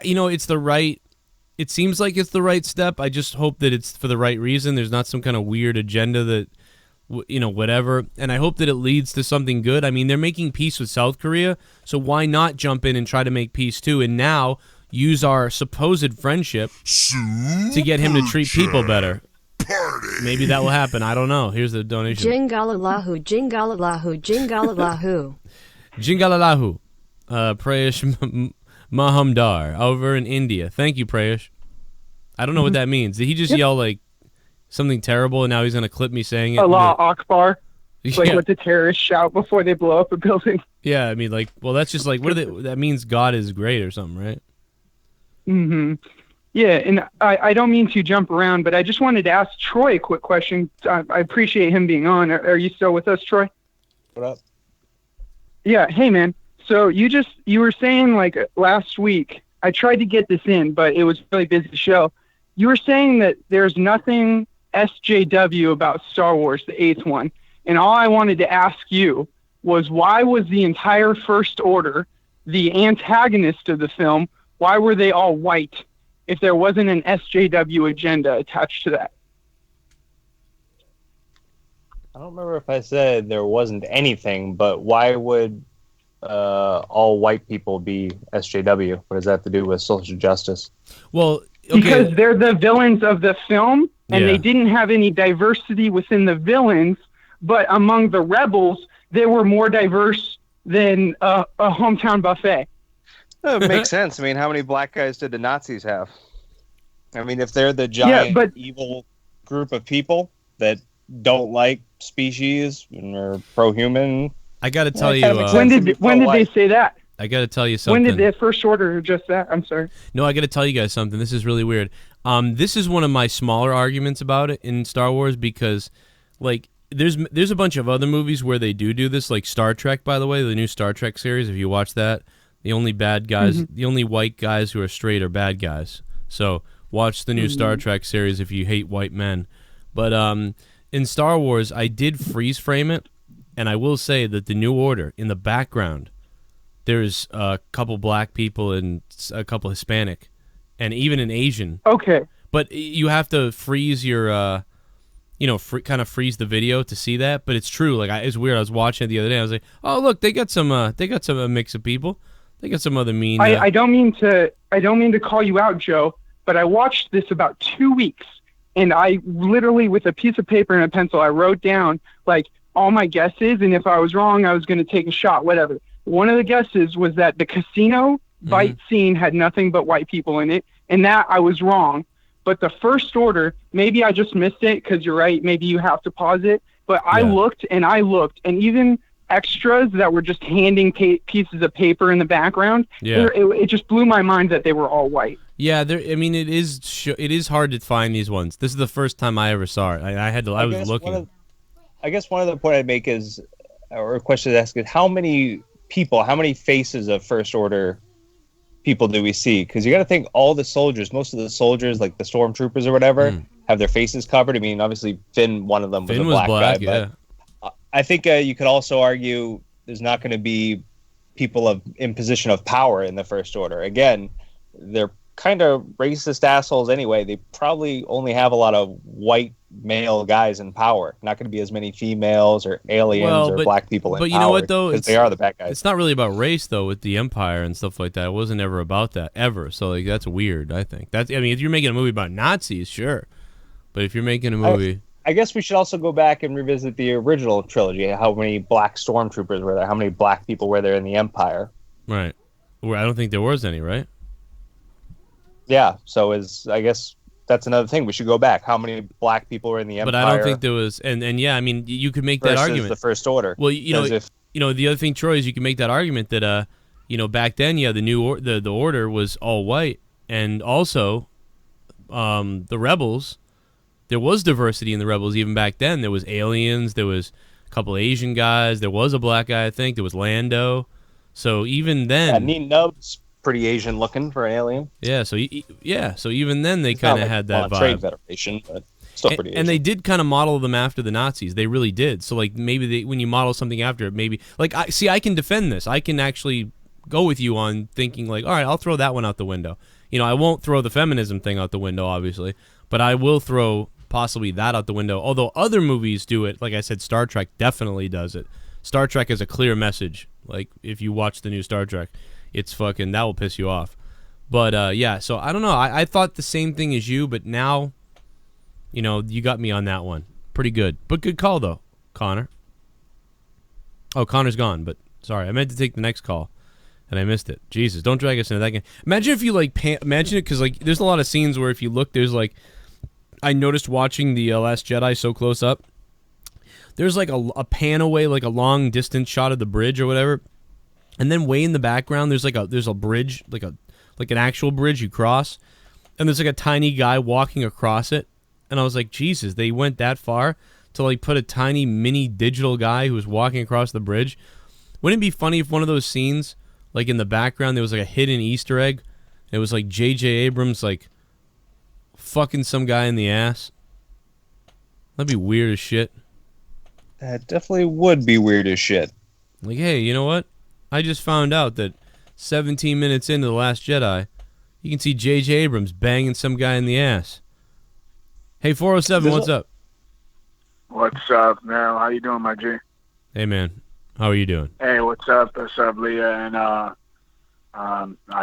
you know, it seems like it's the right step. I just hope that it's for the right reason. There's not some kind of weird agenda that, you know, whatever. And I hope that it leads to something good. I mean, they're making peace with South Korea, so why not jump in and try to make peace too? And now use our supposed friendship to get him to treat people better. Party. Maybe that will happen. I don't know. Here's the donation. Jingalalahu, jingalalahu, jingalalahu. Jingalalahu. Prayesh Mahamdar over in India. Thank you, Prayesh. I don't know what that means. Did he just yell like something terrible and now he's going to clip me saying it? Allah Akbar. Like what the terrorists shout before they blow up a building. Yeah, I mean, like, well, that's just like, that means God is great or something, right? Yeah, and I don't mean to jump around, but I just wanted to ask Troy a quick question. I appreciate him being on. Are you still with us, Troy? What up? Yeah, hey, man. So you were saying, like, last week, I tried to get this in, but it was a really busy show. You were saying that there's nothing SJW about Star Wars, the 8th one. And all I wanted to ask you was, why was the entire First Order, the antagonist of the film, why were they all white if there wasn't an SJW agenda attached to that? I don't remember if I said there wasn't anything, but why would all white people be SJW? What does that have to do with social justice? Well, okay. Because they're the villains of the film, and they didn't have any diversity within the villains, but among the rebels, they were more diverse than a hometown buffet. It makes sense. I mean, how many black guys did the Nazis have? I mean, if they're the giant evil group of people that don't like species and are pro-human, I got to tell you, when did they say that? I got to tell you something. When did the First Order just that? I'm sorry. No, I got to tell you guys something. This is really weird. This is one of my smaller arguments about it in Star Wars because, like, there's a bunch of other movies where they do this, like Star Trek, by the way, the new Star Trek series. If you watch that, the only bad guys, the only white guys who are straight are bad guys. So watch the new Star Trek series if you hate white men. But in Star Wars, I did freeze frame it, and I will say that the New Order, in the background, there's a couple black people and a couple Hispanic, and even an Asian. Okay. But you have to freeze your, kind of freeze the video to see that. But it's true. Like, it's weird. I was watching it the other day. I was like, oh, look, they got some mix of people. They got some other mean. I don't mean to call you out, Joe, but I watched this about 2 weeks, and I literally, with a piece of paper and a pencil, I wrote down like all my guesses, and if I was wrong, I was going to take a shot, whatever. One of the guesses was that the casino fight scene had nothing but white people in it, and that I was wrong. But the First Order, maybe I just missed it because you're right. Maybe you have to pause it. But I looked, and even extras that were just handing pieces of paper in the background. Yeah, it just blew my mind that they were all white. Yeah, I mean, it is hard to find these ones. This is the first time I ever saw it. I was looking. I guess one other point I'd make is, or a question to ask is, how many faces of First Order people do we see? Because you got to think all the soldiers, most of the soldiers, like the stormtroopers or whatever, have their faces covered. I mean, obviously Finn, one of them was a black guy, but I think you could also argue there's not going to be people in position of power in the First Order. Again, they're kind of racist assholes anyway. They probably only have a lot of white male guys in power. Not going to be as many females or aliens or black people in power. But you know what, though? Because they are the bad guys. It's not really about race, though, with the Empire and stuff like that. It wasn't ever about that, ever. So like that's weird, I think. I mean, if you're making a movie about Nazis, sure. But if you're making a movie... I guess we should also go back and revisit the original trilogy. How many black stormtroopers were there? How many black people were there in the Empire? Right. Well, I don't think there was any, right? Yeah. So I guess that's another thing. We should go back. How many black people were in the Empire? But I don't think there was. And yeah, I mean, you could make that argument. The First Order. Well, the other thing, Troy, is you can make that argument that back then, the Order was all white, and also, the Rebels. There was diversity in the Rebels even back then. There was aliens. There was a couple Asian guys. There was a black guy, I think. There was Lando. So even then... Neat Nub's pretty Asian looking for an alien. Yeah, so even then they kind of had that vibe. Trade Federation, but still pretty Asian. And they did kind of model them after the Nazis. They really did. So like maybe when you model something after it, maybe... Like, I can defend this. I can actually go with you on thinking like, all right, I'll throw that one out the window. I won't throw the feminism thing out the window, obviously, but I will throw... possibly that out the window. Although other movies do it, like I said, Star Trek definitely does it. Star Trek has a clear message. Like if you watch the new Star Trek, it's fucking that will piss you off. But yeah, so I don't know. I thought the same thing as you, but now, you got me on that one. Pretty good, but good call though, Connor. Oh, Connor's gone. But sorry, I meant to take the next call, and I missed it. Jesus, don't drag us into that game. Imagine if you imagine it, because like there's a lot of scenes where if you look, there's like. I noticed watching The Last Jedi so close up, there's like a pan away, like a long distance shot of the bridge or whatever, and then way in the background there's a bridge, like an actual bridge you cross, and there's like a tiny guy walking across it, and I was like, Jesus, they went that far to like put a tiny mini digital guy who was walking across the bridge. Wouldn't it be funny if one of those scenes, like in the background, there was like a hidden Easter egg, and it was like J.J. Abrams like fucking some guy in the ass? That'd be weird as shit. That definitely would be weird as shit. Like, hey, you know what? I just found out that 17 minutes into The Last Jedi, you can see J.J. Abrams banging some guy in the ass. Hey, 407, what's up? What's up, man? How you doing, my G? Hey, man. How are you doing? Hey, what's up? What's up, Leah and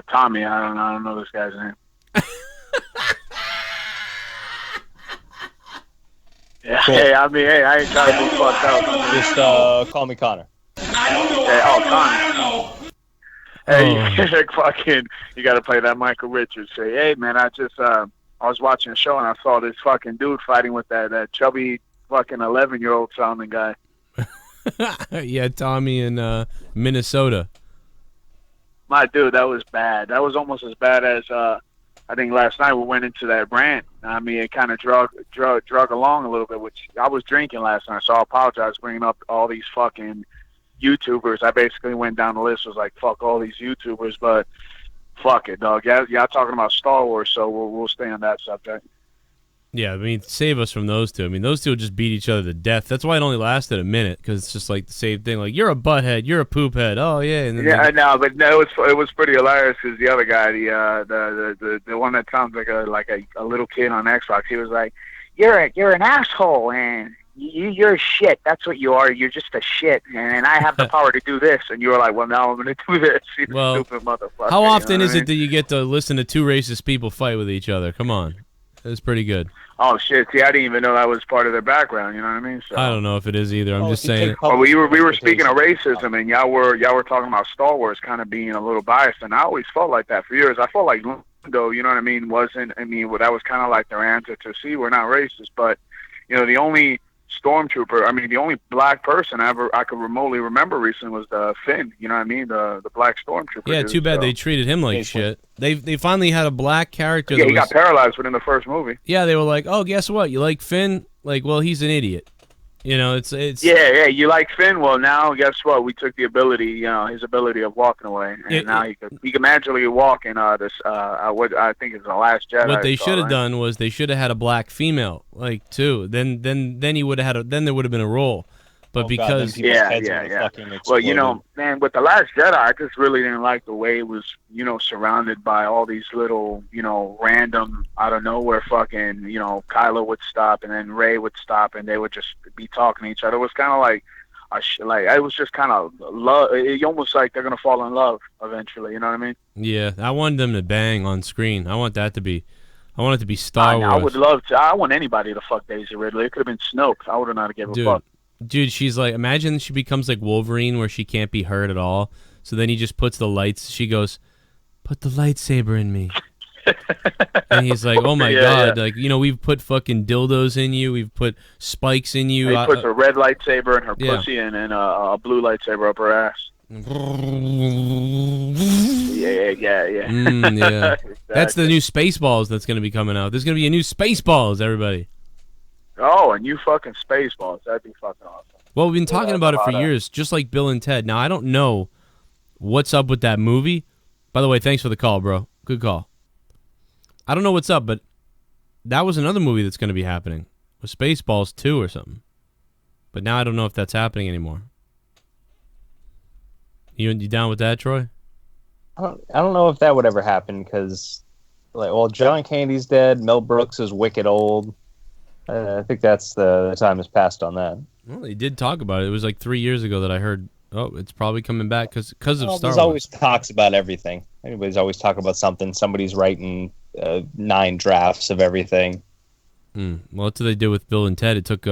Tommy? I don't know this guy's name. Yeah, cool. Hey, I ain't trying to be fucked up. Just call me Connor. Connor. Hey, fucking, you got to play that Michael Richards. Say, hey, man, I was watching a show and I saw this fucking dude fighting with that chubby fucking 11-year-old sounding guy. Yeah, Tommy in Minnesota. My dude, that was bad. That was almost as bad as I think last night we went into that rant. I mean, it kind of drug along a little bit, which I was drinking last night, so I apologize for bringing up all these fucking YouTubers. I basically went down the list, was like, fuck all these YouTubers, but fuck it, dog. Y'all talking about Star Wars, so we'll stay on that subject. Yeah, I mean, save us from those two. I mean, those two just beat each other to death. That's why it only lasted a minute, because it's just like the same thing. Like, you're a butthead, you're a poop head. Oh yeah, and then yeah, I know, but no, it was pretty hilarious because the other guy, the one that sounds like a little kid on Xbox, he was like, you're an asshole, and you're shit. That's what you are. You're just a shit. And I have the power to do this. And you were like, well, now I'm going to do this. You Well, stupid motherfucker. How often you know is what I it that you get to listen to two racist people fight with each other? Come on. It's pretty good. Oh, shit. See, I didn't even know that was part of their background. You know what I mean? So. I don't know if it is either. I'm just saying. Well, we were speaking of racism, and y'all were talking about Star Wars kind of being a little biased, and I always felt like that for years. I felt like Lando, you know what I mean, wasn't. I mean, well, that was kind of like their answer to, see, we're not racist, but you know, the only stormtrooper, I mean, the only black person I could remotely remember recently was the Finn. You know what I mean, the black stormtrooper. Yeah, dude, too bad so. they treated him like shit. They finally had a black character. Yeah, that he got paralyzed within the first movie. Yeah, they were like, oh, guess what? You like Finn? Like, well, he's an idiot. You know, it's. Yeah, you like Finn? Well, now guess what? We took the ability, you know, his ability of walking away, and now he can magically walk in this. What I think is the Last Jedi. What they should have done was they should have had a black female, like, too. Then he would have had then there would have been a role. But because yeah. Well, you know, man, with the Last Jedi, I just really didn't like the way it was, you know, surrounded by all these little, you know, random out of nowhere fucking, you know, Kylo would stop and then Rey would stop and they would just be talking to each other. It was kind of like, it was just kind of love. It almost like they're gonna fall in love eventually. You know what I mean? Yeah, I wanted them to bang on screen. I want it to be Star Wars. I would love to. I want anybody to fuck Daisy Ridley. It could have been Snoke. I would have not given a fuck. Dude, she's like, imagine she becomes like Wolverine where she can't be hurt at all. So then he just puts the lights, she goes, put the lightsaber in me. And he's like, oh my God, like, you know, we've put fucking dildos in you, we've put spikes in you. He puts a red lightsaber in her pussy and a blue lightsaber up her ass. Yeah. Yeah. Exactly. That's the new Spaceballs that's going to be coming out. There's going to be a new Spaceballs, everybody. Oh, and you fucking Spaceballs. That'd be fucking awesome. Well, we've been talking about it for years, just like Bill and Ted. Now, I don't know what's up with that movie. By the way, thanks for the call, bro. Good call. I don't know what's up, but that was another movie that's going to be happening. With Spaceballs 2 or something. But now I don't know if that's happening anymore. You down with that, Troy? I don't know if that would ever happen because, like, well, John Candy's dead. Mel Brooks is wicked old. I think that's the time has passed on that. Well, they did talk about it. It was like 3 years ago that I heard, oh, it's probably coming back because of Star Wars. There's always talks about everything. Anybody's always talking about something. Somebody's writing 9 drafts of everything. Well, that's what they did with Bill and Ted. It took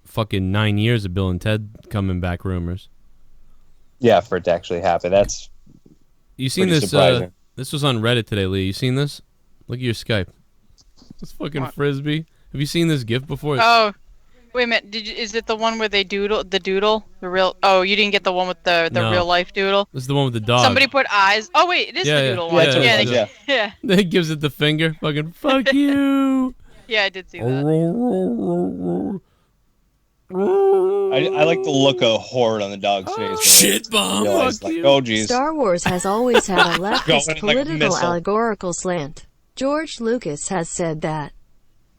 fucking 9 years of Bill and Ted coming back rumors. Yeah, for it to actually happen. That's you seen this? This was on Reddit today, Lee. You seen this? Look at your Skype. This fucking Frisbee. Have you seen this GIF before? Oh, wait a minute. Is it the one where they doodle the real? Oh, you didn't get the one with the real life doodle. This is the one with the dog. Somebody put eyes. Oh wait, it is the doodle one. Yeah. It gives it the finger. Fucking fuck you. Yeah, I did see that. I like the look of horror on the dog's face. Shit bomb. Like, oh, geez. Star Wars has always had a leftist political allegorical slant. George Lucas has said that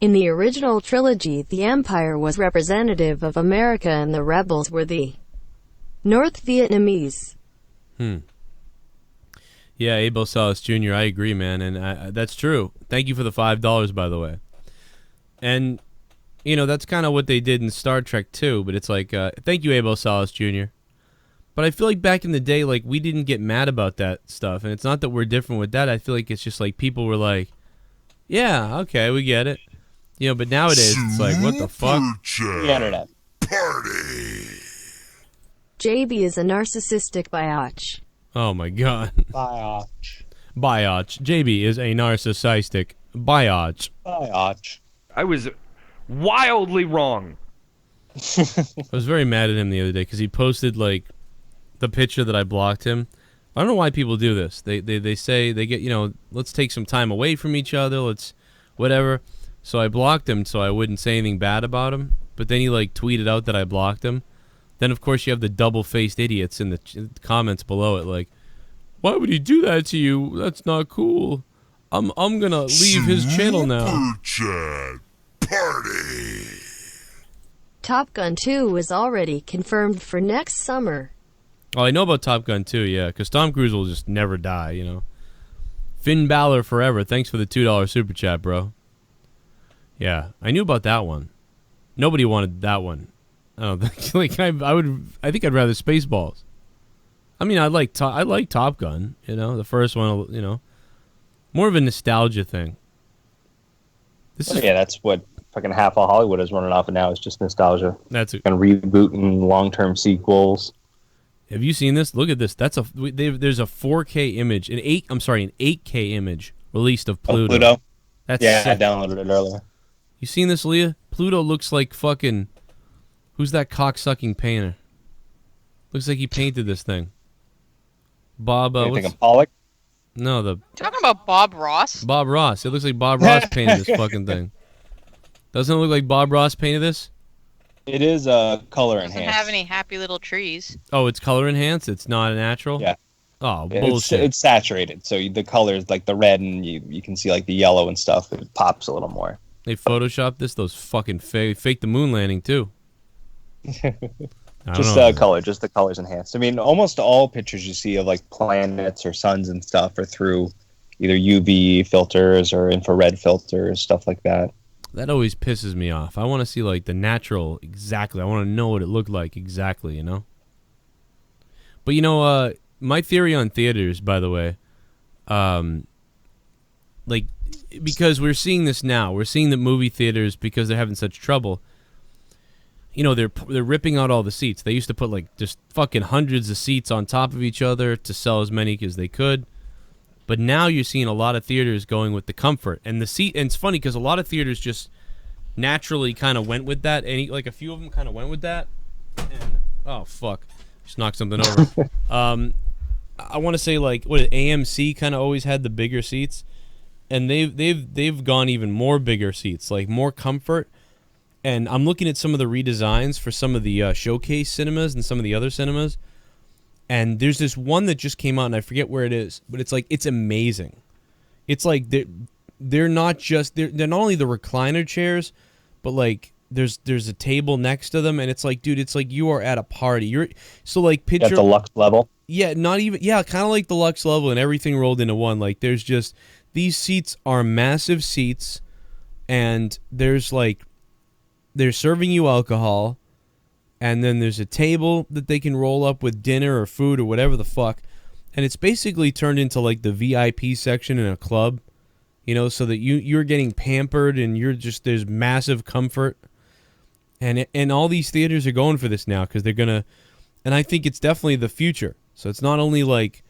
in the original trilogy, the Empire was representative of America and the rebels were the North Vietnamese. Yeah, Abel Salas Jr., I agree, man, and that's true. Thank you for the $5, by the way. And, you know, that's kind of what they did in Star Trek, too, but it's like, thank you, Abel Salas Jr. But I feel like back in the day, like, we didn't get mad about that stuff, and it's not that we're different with that. I feel like it's just like people were like, yeah, okay, we get it. You know, but nowadays, it's like, what the fuck? The internet. Party. JB is a narcissistic biatch. Oh, my God. Biatch. JB is a narcissistic biatch. I was wildly wrong. I was very mad at him the other day because he posted, like, the picture that I blocked him. I don't know why people do this. They say they get, you know, let's take some time away from each other. Let's whatever. So I blocked him so I wouldn't say anything bad about him. But then he, like, tweeted out that I blocked him. Then, of course, you have the double-faced idiots in the comments below it, like, why would he do that to you? That's not cool. I'm gonna leave his channel now. Chat party. Top Gun 2 is already confirmed for next summer. Oh, I know about Top Gun 2, yeah, because Tom Cruise will just never die, you know. Finn Balor forever. Thanks for the $2 super chat, bro. Yeah, I knew about that one. Nobody wanted that one. I don't think. I think I'd rather Spaceballs. I mean, I like Top Gun. You know, the first one. You know, more of a nostalgia thing. That's what fucking half of Hollywood is running off of now. It's just nostalgia. That's it. And rebooting long-term sequels. Have you seen this? Look at this. There's a 4K image, an 8K image released of Pluto. Pluto. That's sick. I downloaded it earlier. You seen this, Leah? Pluto looks like fucking. Who's that cocksucking painter? Looks like he painted this thing. Bob. You thinking Pollock? No, Talking about Bob Ross. Bob Ross. It looks like Bob Ross painted this fucking thing. Doesn't it look like Bob Ross painted this? It is color enhanced. Doesn't have any happy little trees. Oh, it's color enhanced. It's not natural. Yeah. Oh, bullshit. It's saturated, so the colors like the red and you can see like the yellow and stuff. It pops a little more. They photoshopped this. Those fucking fake the moon landing too. Just color, just the colors enhanced. I mean, almost all pictures you see of like planets or suns and stuff are through either UV filters or infrared filters, stuff like that. That always pisses me off. I want to see like the natural exactly. I want to know what it looked like exactly, you know? But you know, my theory on theaters, by the way, like because we're seeing this now. We're seeing that movie theaters, because they're having such trouble, you know, they're ripping out all the seats. They used to put like just fucking hundreds of seats on top of each other to sell as many as they could. But now you're seeing a lot of theaters going with the comfort and the seat. And it's funny because a lot of theaters just naturally kind of went with that. And like a few of them kind of went with that. And, oh, fuck. Just knocked something over. I want to say like what AMC kind of always had the bigger seats. And they've gone even more bigger seats, like more comfort. And I'm looking at some of the redesigns for some of the showcase cinemas and some of the other cinemas. And there's this one that just came out, and I forget where it is, but it's like it's amazing. It's like they're not just they're not only the recliner chairs, but like there's a table next to them, and it's like, dude, it's like you are at a party. You're so like picture at the Lux level. Yeah, not even kind of like the Lux level, and everything rolled into one. Like there's just these seats are massive seats, and there's like they're serving you alcohol. And then there's a table that they can roll up with dinner or food or whatever the fuck. And it's basically turned into like the VIP section in a club, you know, so that you're getting pampered and there's massive comfort. And all these theaters are going for this now because they're going to, and I think it's definitely the future. So it's not only like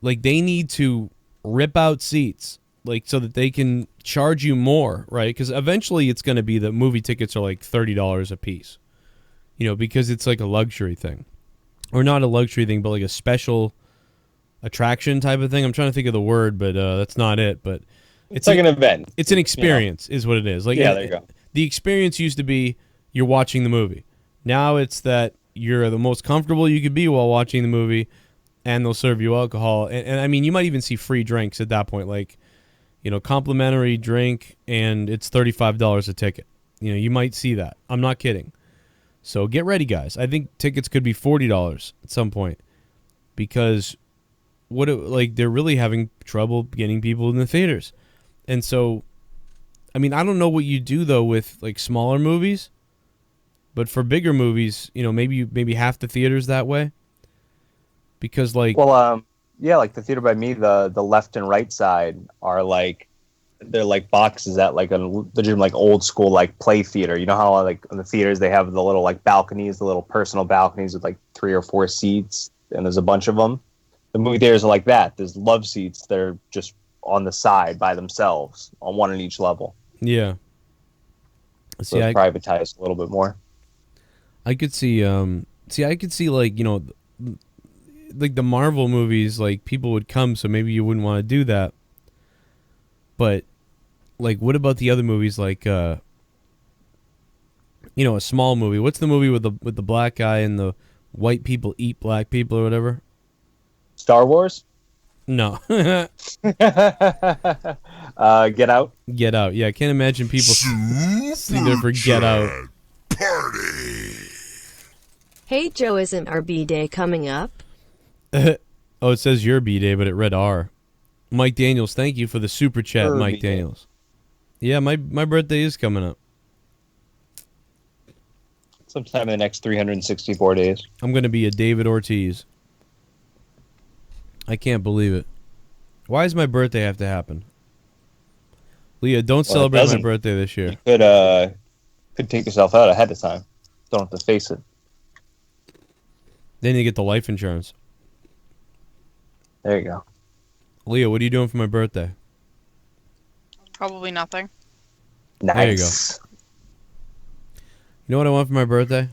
they need to rip out seats like so that they can charge you more, right? Because eventually it's going to be that movie tickets are like $30 a piece. You know, because it's like a luxury thing. Or not a luxury thing, but like a special attraction type of thing. I'm trying to think of the word, but that's not it. But it's like an event. It's an experience, is what it is. Like, yeah, there you go. The experience used to be you're watching the movie. Now it's that you're the most comfortable you could be while watching the movie, and they'll serve you alcohol. And I mean, you might even see free drinks at that point. Like, you know, complimentary drink, and it's $35 a ticket. You know, you might see that. I'm not kidding. So get ready, guys. I think tickets could be $40 at some point because they're really having trouble getting people in the theaters. And so, I mean, I don't know what you do though with like smaller movies, but for bigger movies, you know, maybe half the theaters that way. Because like, well, yeah, like the theater by me, the left and right side are like. They're like boxes at like the gym, like old school like play theater. You know how like in the theaters they have the little like balconies, the little personal balconies with like 3 or 4 seats, and there's a bunch of them. The movie theaters are like that. There's love seats. They're just on the side by themselves, on one on each level. Yeah. So it's privatized a little bit more. I could see. I could see like, you know, like the Marvel movies. Like people would come, so maybe you wouldn't want to do that. But like, what about the other movies? Like, you know, a small movie. What's the movie with the black guy and the white people eat black people or whatever? Star Wars? No. Get Out? Get Out. Yeah, I can't imagine people sitting there for Get Out. Party. Hey, Joe, isn't our B-Day coming up? Oh, it says your B-Day, but it read R. Mike Daniels, thank you for the super chat, Mike Daniels. Yeah, my birthday is coming up. Sometime in the next 364 days. I'm going to be a David Ortiz. I can't believe it. Why does my birthday have to happen? Leah, don't celebrate my birthday this year. You could take yourself out ahead of time. Don't have to face it. Then you get the life insurance. There you go. Leah, what are you doing for my birthday? Probably nothing. Nice. There you go. You know what I want for my birthday?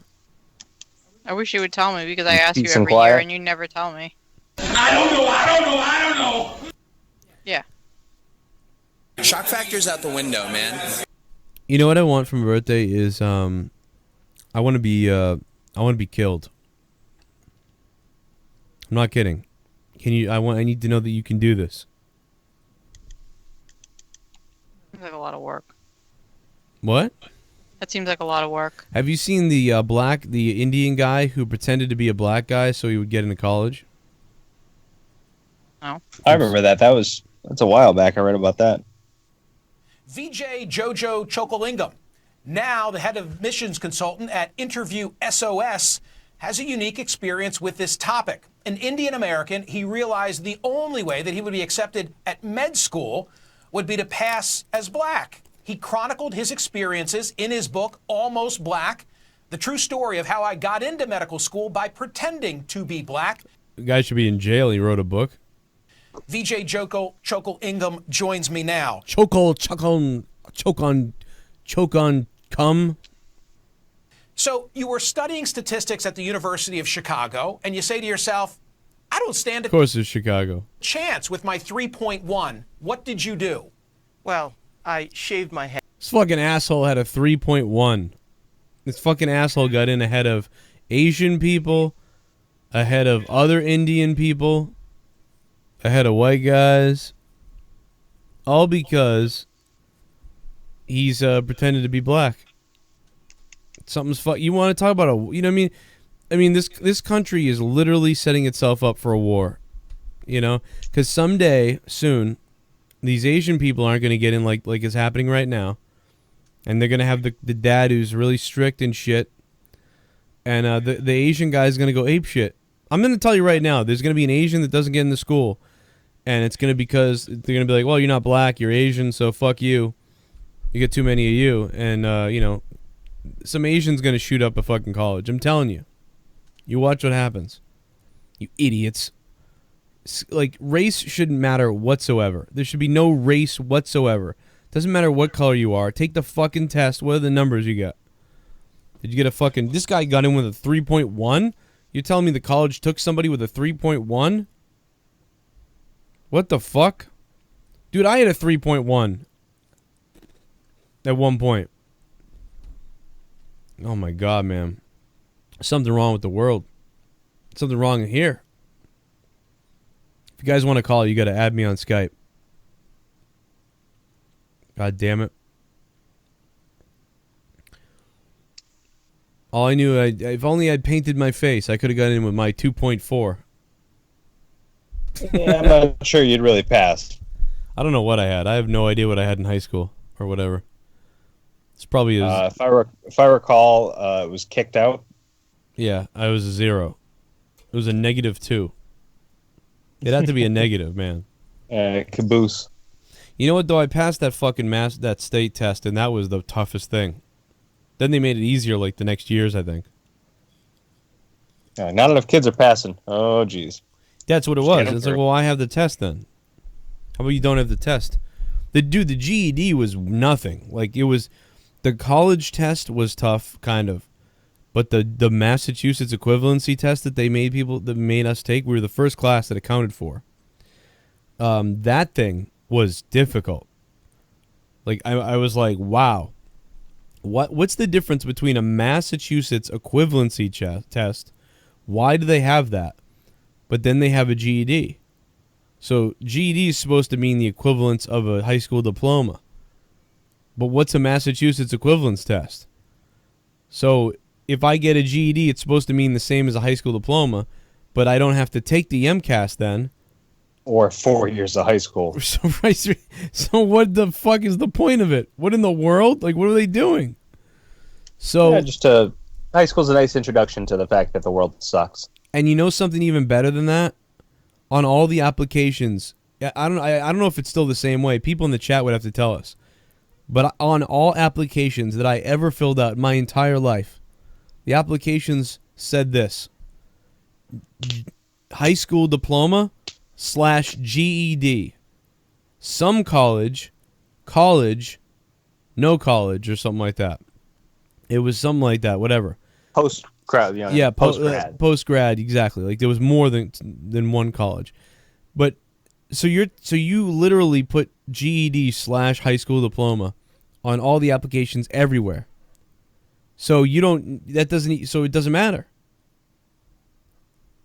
I wish you would tell me because I ask you Peace and every quiet. year and you never tell me. I don't know. Yeah. Shock factor's out the window, man. You know what I want for my birthday is I want to be killed. I'm not kidding. I need to know that you can do this. Seems like a lot of work. What? That seems like a lot of work. Have you seen the the Indian guy who pretended to be a black guy so he would get into college? No. I remember that. That's a while back. I read about that. VJ Jojo Chokolingam, now the head of missions consultant at Interview SOS, has a unique experience with this topic. An Indian American, he realized the only way that he would be accepted at med school would be to pass as black. He chronicled his experiences in his book, Almost Black, the true story of how I got into medical school by pretending to be black. The guy should be in jail. He wrote a book. VJ Chokel Ingham joins me now. Choke on, cum. So you were studying statistics at the University of Chicago, and you say to yourself, I don't stand a Of course it's Chicago. chance with my 3.1. What did you do? Well, I shaved my head. This fucking asshole had a 3.1. This fucking asshole got in ahead of Asian people, ahead of other Indian people, ahead of white guys, all because he's pretended to be black. Something's you want to talk about you know what I mean? I mean this country is literally setting itself up for a war, you know, because someday soon these Asian people aren't going to get in like is happening right now, and they're going to have the dad who's really strict and shit, and the Asian guy's going to go ape shit. I'm going to tell you right now, there's going to be an Asian that doesn't get into school, and it's going to because they're going to be like, well, you're not black, you're Asian, so fuck you. You get too many of you, and you know, some Asian's going to shoot up a fucking college. I'm telling you. You watch what happens. You idiots. Like, race shouldn't matter whatsoever. There should be no race whatsoever. Doesn't matter what color you are. Take the fucking test. What are the numbers you got? Did you get a fucking... This guy got in with a 3.1? You're telling me the college took somebody with a 3.1? What the fuck? Dude, I had a 3.1 at one point. Oh my god, man. Something wrong with the world. Something wrong here. If you guys want to call, you got to add me on Skype. God damn it. All I knew, if only I'd painted my face, I could have got in with my 2.4. Yeah, I'm not sure you'd really pass. I don't know what I had. I have no idea what I had in high school or whatever. It's probably if I recall, it was kicked out. Yeah, I was a 0. It was a -2. It had to be a negative, man. Caboose. You know what, though? I passed that fucking that state test, and that was the toughest thing. Then they made it easier, like, the next years, I think. Not enough kids are passing. Oh, jeez. That's what it was. It's like, well, I have the test then. How about you don't have the test? The GED was nothing. Like, it was... The college test was tough, kind of. But the Massachusetts equivalency test that they made us take, we were the first class that it counted for. That thing was difficult. Like, I was like, wow. What's the difference between a Massachusetts equivalency test? Why do they have that? But then they have a GED. So GED is supposed to mean the equivalence of a high school diploma. But what's a Massachusetts equivalence test? So if I get a GED, it's supposed to mean the same as a high school diploma, but I don't have to take the MCAS then. Or 4 years of high school. So what the fuck is the point of it? What in the world? Like, what are they doing? So yeah, just to high school's a nice introduction to the fact that the world sucks. And you know something even better than that? On all the applications, I don't know if it's still the same way. People in the chat would have to tell us. But on all applications that I ever filled out my entire life, the applications said this: high school diploma / GED, some college, no college, or something like that. It was something like that, whatever. Post-grad, yeah, post-grad, exactly. Like there was more than one college. But so you literally put GED / high school diploma on all the applications everywhere. So it doesn't matter.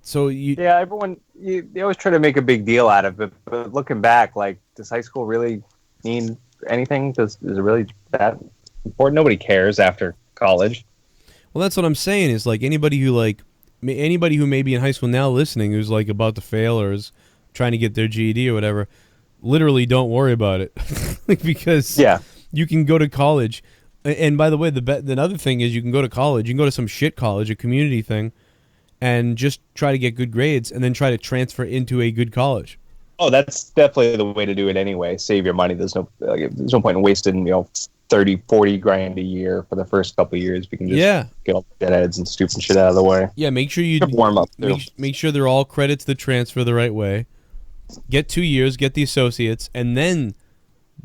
So everyone they always try to make a big deal out of it, but looking back, like, does high school really mean anything? Is it really that important? Nobody cares after college. Well, that's what I'm saying. Is like anybody who may be in high school now listening, who's like about to fail or is trying to get their GED or whatever, literally don't worry about it, because you can go to college. And by the way, the other thing is you can go to college. You can go to some shit college, a community thing, and just try to get good grades, and then try to transfer into a good college. Oh, that's definitely the way to do it anyway. Save your money. There's no point in wasting 30, 40 grand a year for the first couple of years. We can just get all the deadheads and stupid shit out of the way. Yeah, make sure you warm up. Make sure they're all credits the transfer the right way. Get 2 years, get the associates, and then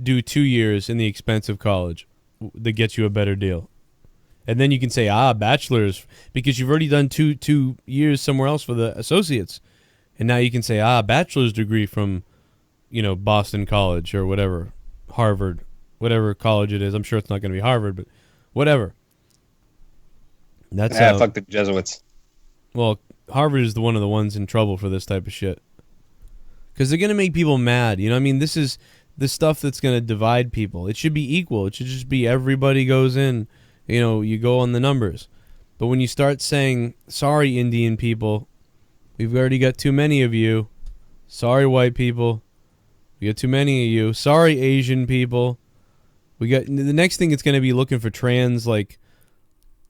do 2 years in the expensive college that gets you a better deal. And then you can say, bachelor's, because you've already done two years somewhere else for the associates. And now you can say, bachelor's degree from, Boston College or whatever, Harvard, whatever college it is. I'm sure it's not going to be Harvard, but whatever. That's fuck the Jesuits. Well, Harvard is one of the ones in trouble for this type of shit. Because they're going to make people mad. This is the stuff that's going to divide people. It should be equal. It should just be everybody goes in. You go on the numbers. But when you start saying, sorry, Indian people, we've already got too many of you. Sorry, white people, we got too many of you. Sorry, Asian people. We got the next thing. It's going to be looking for trans, like,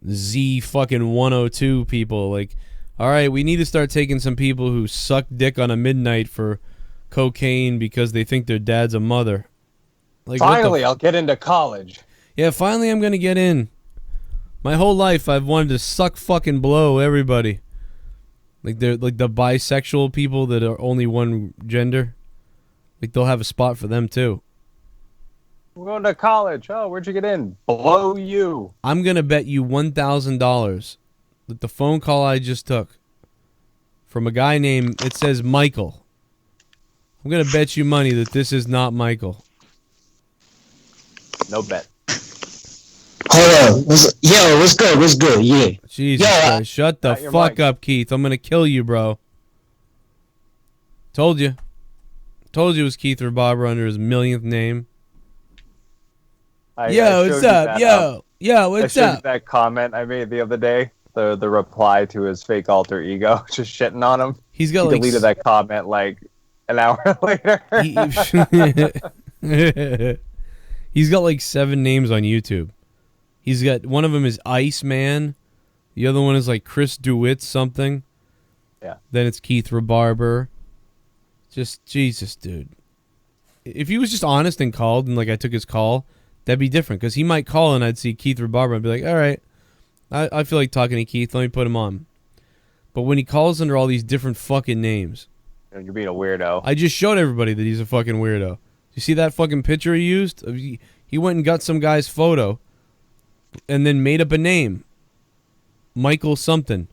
Z fucking 102 people. Like, all right, we need to start taking some people who suck dick on a midnight for cocaine because they think their dad's a mother. Like, finally, I'll get into college. Yeah, finally I'm going to get in. My whole life I've wanted to suck fucking blow everybody. Like they're like the bisexual people that are only one gender. Like they'll have a spot for them too. We're going to college. Oh, where'd you get in? Blow you. I'm going to bet you $1,000 that the phone call I just took from a guy named, it says Michael. I'm going to bet you money that this is not Michael. No bet. Hold on. What's good? What's good? Yeah. Jesus Christ. Shut the fuck up, Keith. I'm going to kill you, bro. Told you. Told you it was Keith or Barbara under his millionth name. Yo, what's up? Yo, what's up? I showed you that comment I made the other day. The reply to his fake alter ego, just shitting on him. He deleted that comment like an hour later. He's got like 7 names on YouTube. He's got, one of them is Iceman. The other one is like Chris DeWitt something. Yeah. Then it's Keith Rebarber. Just, Jesus, dude. If he was just honest and called and like I took his call, that'd be different. Because he might call and I'd see Keith Rebarber and be like, all right, I feel like talking to Keith. Let me put him on. But when he calls under all these different fucking names. You're being a weirdo. I just showed everybody that he's a fucking weirdo. You see that fucking picture he used? He went and got some guy's photo and then made up a name. Michael something.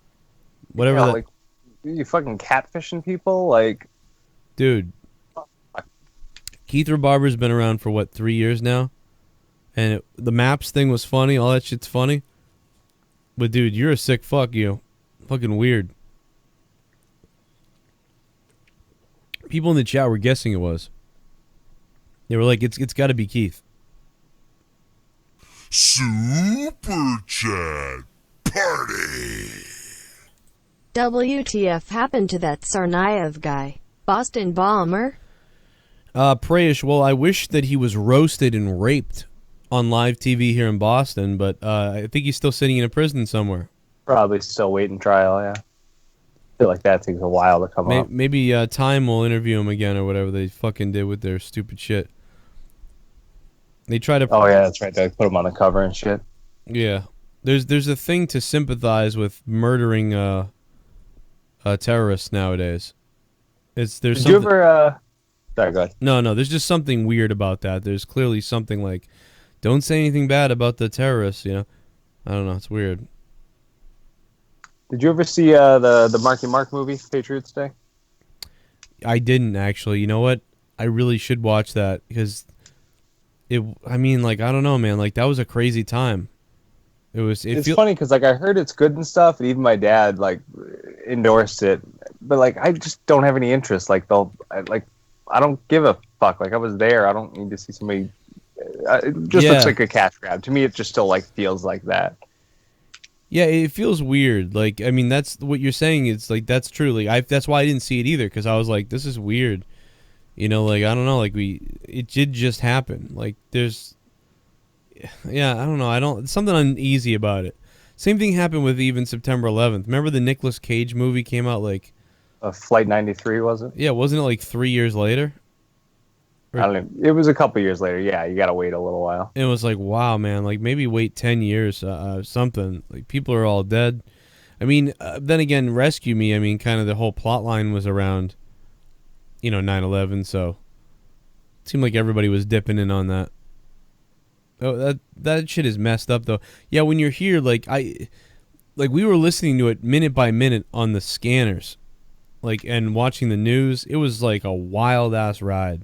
Whatever. Yeah, like, you fucking catfishing people? Like, dude. Keith Rebarber's been around for what, 3 years now? And the maps thing was funny. All that shit's funny. But dude, you're a sick fuck, you. Fucking weird. People in the chat were guessing it was. They were like, it's got to be Keith. Super Chat Party. WTF happened to that Tsarnaev guy? Boston bomber? Prayish, well, I wish that he was roasted and raped on live TV here in Boston, but I think he's still sitting in a prison somewhere. Probably still waiting trial, yeah. I feel like that takes a while to come up. Maybe Time will interview him again or whatever they fucking did with their stupid shit. They try to... Oh, yeah, that's right. They put him on the cover and shit. Yeah. There's a thing to sympathize with murdering terrorists nowadays. Did you ever... Sorry, go ahead. No, there's just something weird about that. There's clearly something like, don't say anything bad about the terrorists, you know? I don't know, it's weird. Did you ever see the Marky Mark movie, Patriots Day? I didn't, actually. You know what? I really should watch that, because I don't know, man. Like, that was a crazy time. It's funny, because, like, I heard it's good and stuff, and even my dad, like, endorsed it. But, like, I just don't have any interest. Like, I don't give a fuck. Like, I was there. I don't need to see somebody... It just looks like a cash grab. To me, it just still, like, feels like that. Yeah, it feels weird. Like, I mean, that's what you're saying. It's like, that's true. Like, that's why I didn't see it either, because I was like, this is weird. You know, like, I don't know. Like, it did just happen. Like, there's, yeah, I don't know. Something uneasy about it. Same thing happened with even September 11th. Remember the Nicolas Cage movie came out like... Flight 93, was it? Yeah, wasn't it like 3 years later? I don't know. It was a couple years later. Yeah, you got to wait a little while. It was like, wow, man. Like, maybe wait 10 years, something. Like, people are all dead. I mean, then again, Rescue Me, I mean, kind of the whole plot line was around, 9/11, so it seemed like everybody was dipping in on that. Oh, that shit is messed up, though. Yeah, when you're here, like, we were listening to it minute by minute on the scanners, like, and watching the news. It was like a wild-ass ride.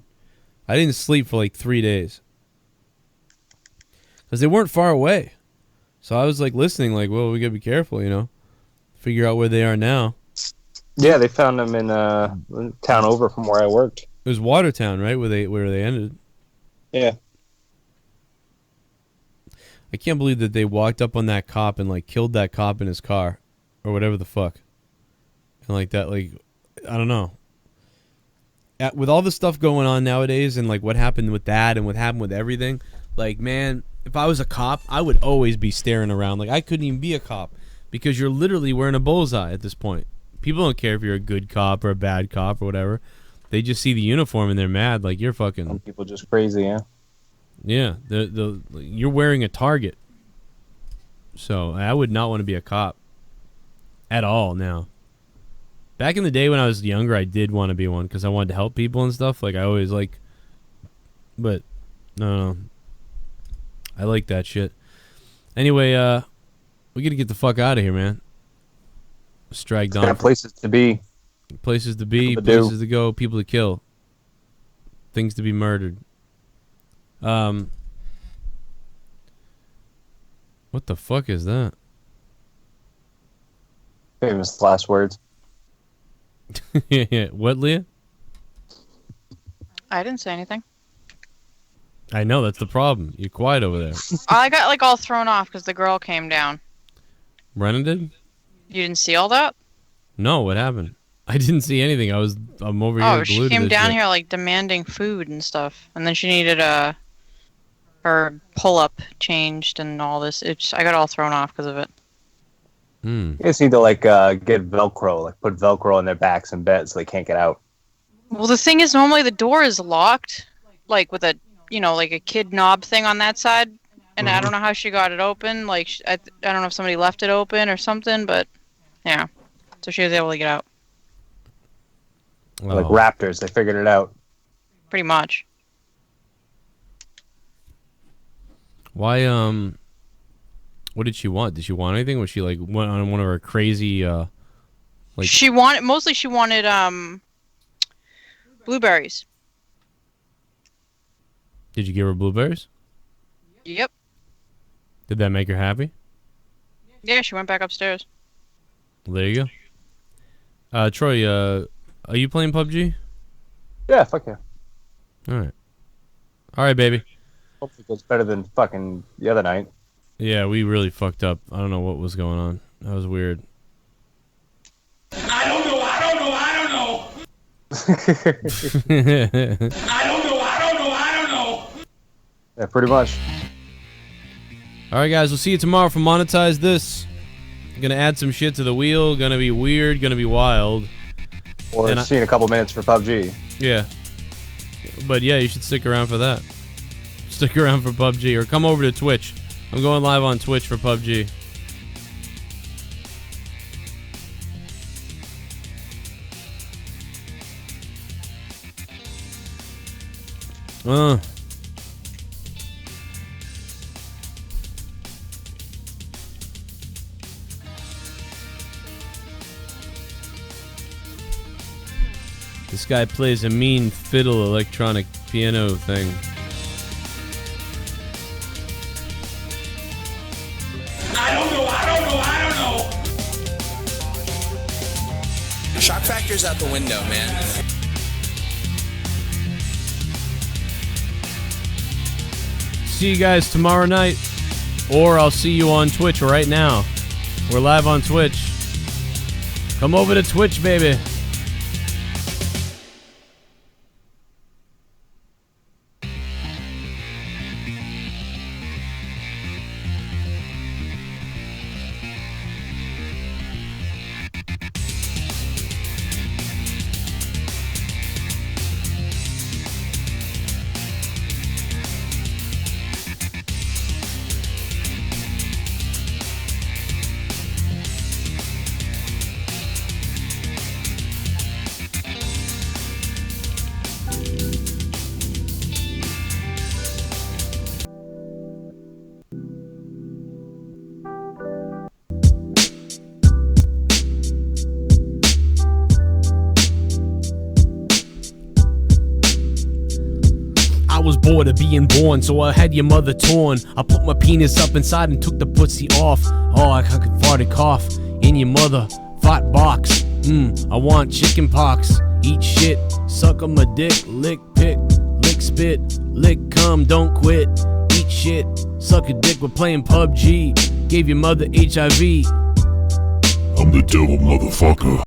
I didn't sleep for like 3 days because they weren't far away. So I was like listening, like, well, we gotta be careful, figure out where they are now. Yeah, they found them in town over from where I worked. It was Watertown, right, where they ended. Yeah. I can't believe that they walked up on that cop and like killed that cop in his car, or whatever the fuck, and like that, like, I don't know. With all the stuff going on nowadays and like what happened with that and what happened with everything, like, man, if I was a cop, I would always be staring around. Like, I couldn't even be a cop because you're literally wearing a bullseye at this point. People don't care if you're a good cop or a bad cop or whatever. They just see the uniform and they're mad. Like, you're fucking... Some people just crazy, yeah. Yeah, you're wearing a target. So I would not want to be a cop at all now. Back in the day when I was younger, I did want to be one because I wanted to help people and stuff. Like, I always but no. I like that shit. Anyway, we gotta get the fuck out of here, man. Stragged on. Places to be. Places to be, places to go, people to kill. Things to be murdered. What the fuck is that? Famous last words. Yeah. What, Leah? I didn't say anything. I know, that's the problem. You're quiet over there. I got like all thrown off because the girl came down. Brennan did? You didn't see all that? No, what happened? I didn't see anything. I'm over here. Oh, she came down here like demanding food and stuff, and then she needed her pull-up changed and all this. I got all thrown off because of it. You guys need to get Velcro, like put Velcro on their backs and bed so they can't get out. Well, the thing is, normally the door is locked, like with a like a kid knob thing on that side, and I don't know how she got it open. Like I don't know if somebody left it open or something, but yeah, so she was able to get out. Like raptors, they figured it out. Pretty much. Why, what did she want? Did she want anything? Was she, like, went on one of her crazy, She wanted, blueberries. Did you give her blueberries? Yep. Did that make her happy? Yeah, she went back upstairs. Well, there you go. Troy, are you playing PUBG? Yeah, fuck yeah. Alright, baby. Hopefully it goes better than fucking the other night. Yeah, we really fucked up. I don't know what was going on. That was weird. I don't know. I don't know. Yeah, pretty much. Alright, guys, we'll see you tomorrow for Monetize This. Gonna add some shit to the wheel. Gonna be weird. Gonna be wild. Or see in a couple minutes for PUBG. Yeah. But yeah, you should stick around for that. Stick around for PUBG or come over to Twitch. I'm going live on Twitch for PUBG. This guy plays a mean fiddle electronic piano thing. I don't know. Shock factor's out the window, man. See you guys tomorrow night, or I'll see you on Twitch right now. We're live on Twitch. Come over to Twitch, baby. I was bored of being born, so I had your mother torn. I put my penis up inside and took the pussy off. Oh, I could fart and cough in your mother fart box. I want chicken pox. Eat shit, suck on my dick, lick pick, lick spit, lick cum, don't quit. Eat shit, suck a dick, we're playing PUBG. Gave your mother HIV. I'm the devil, motherfucker.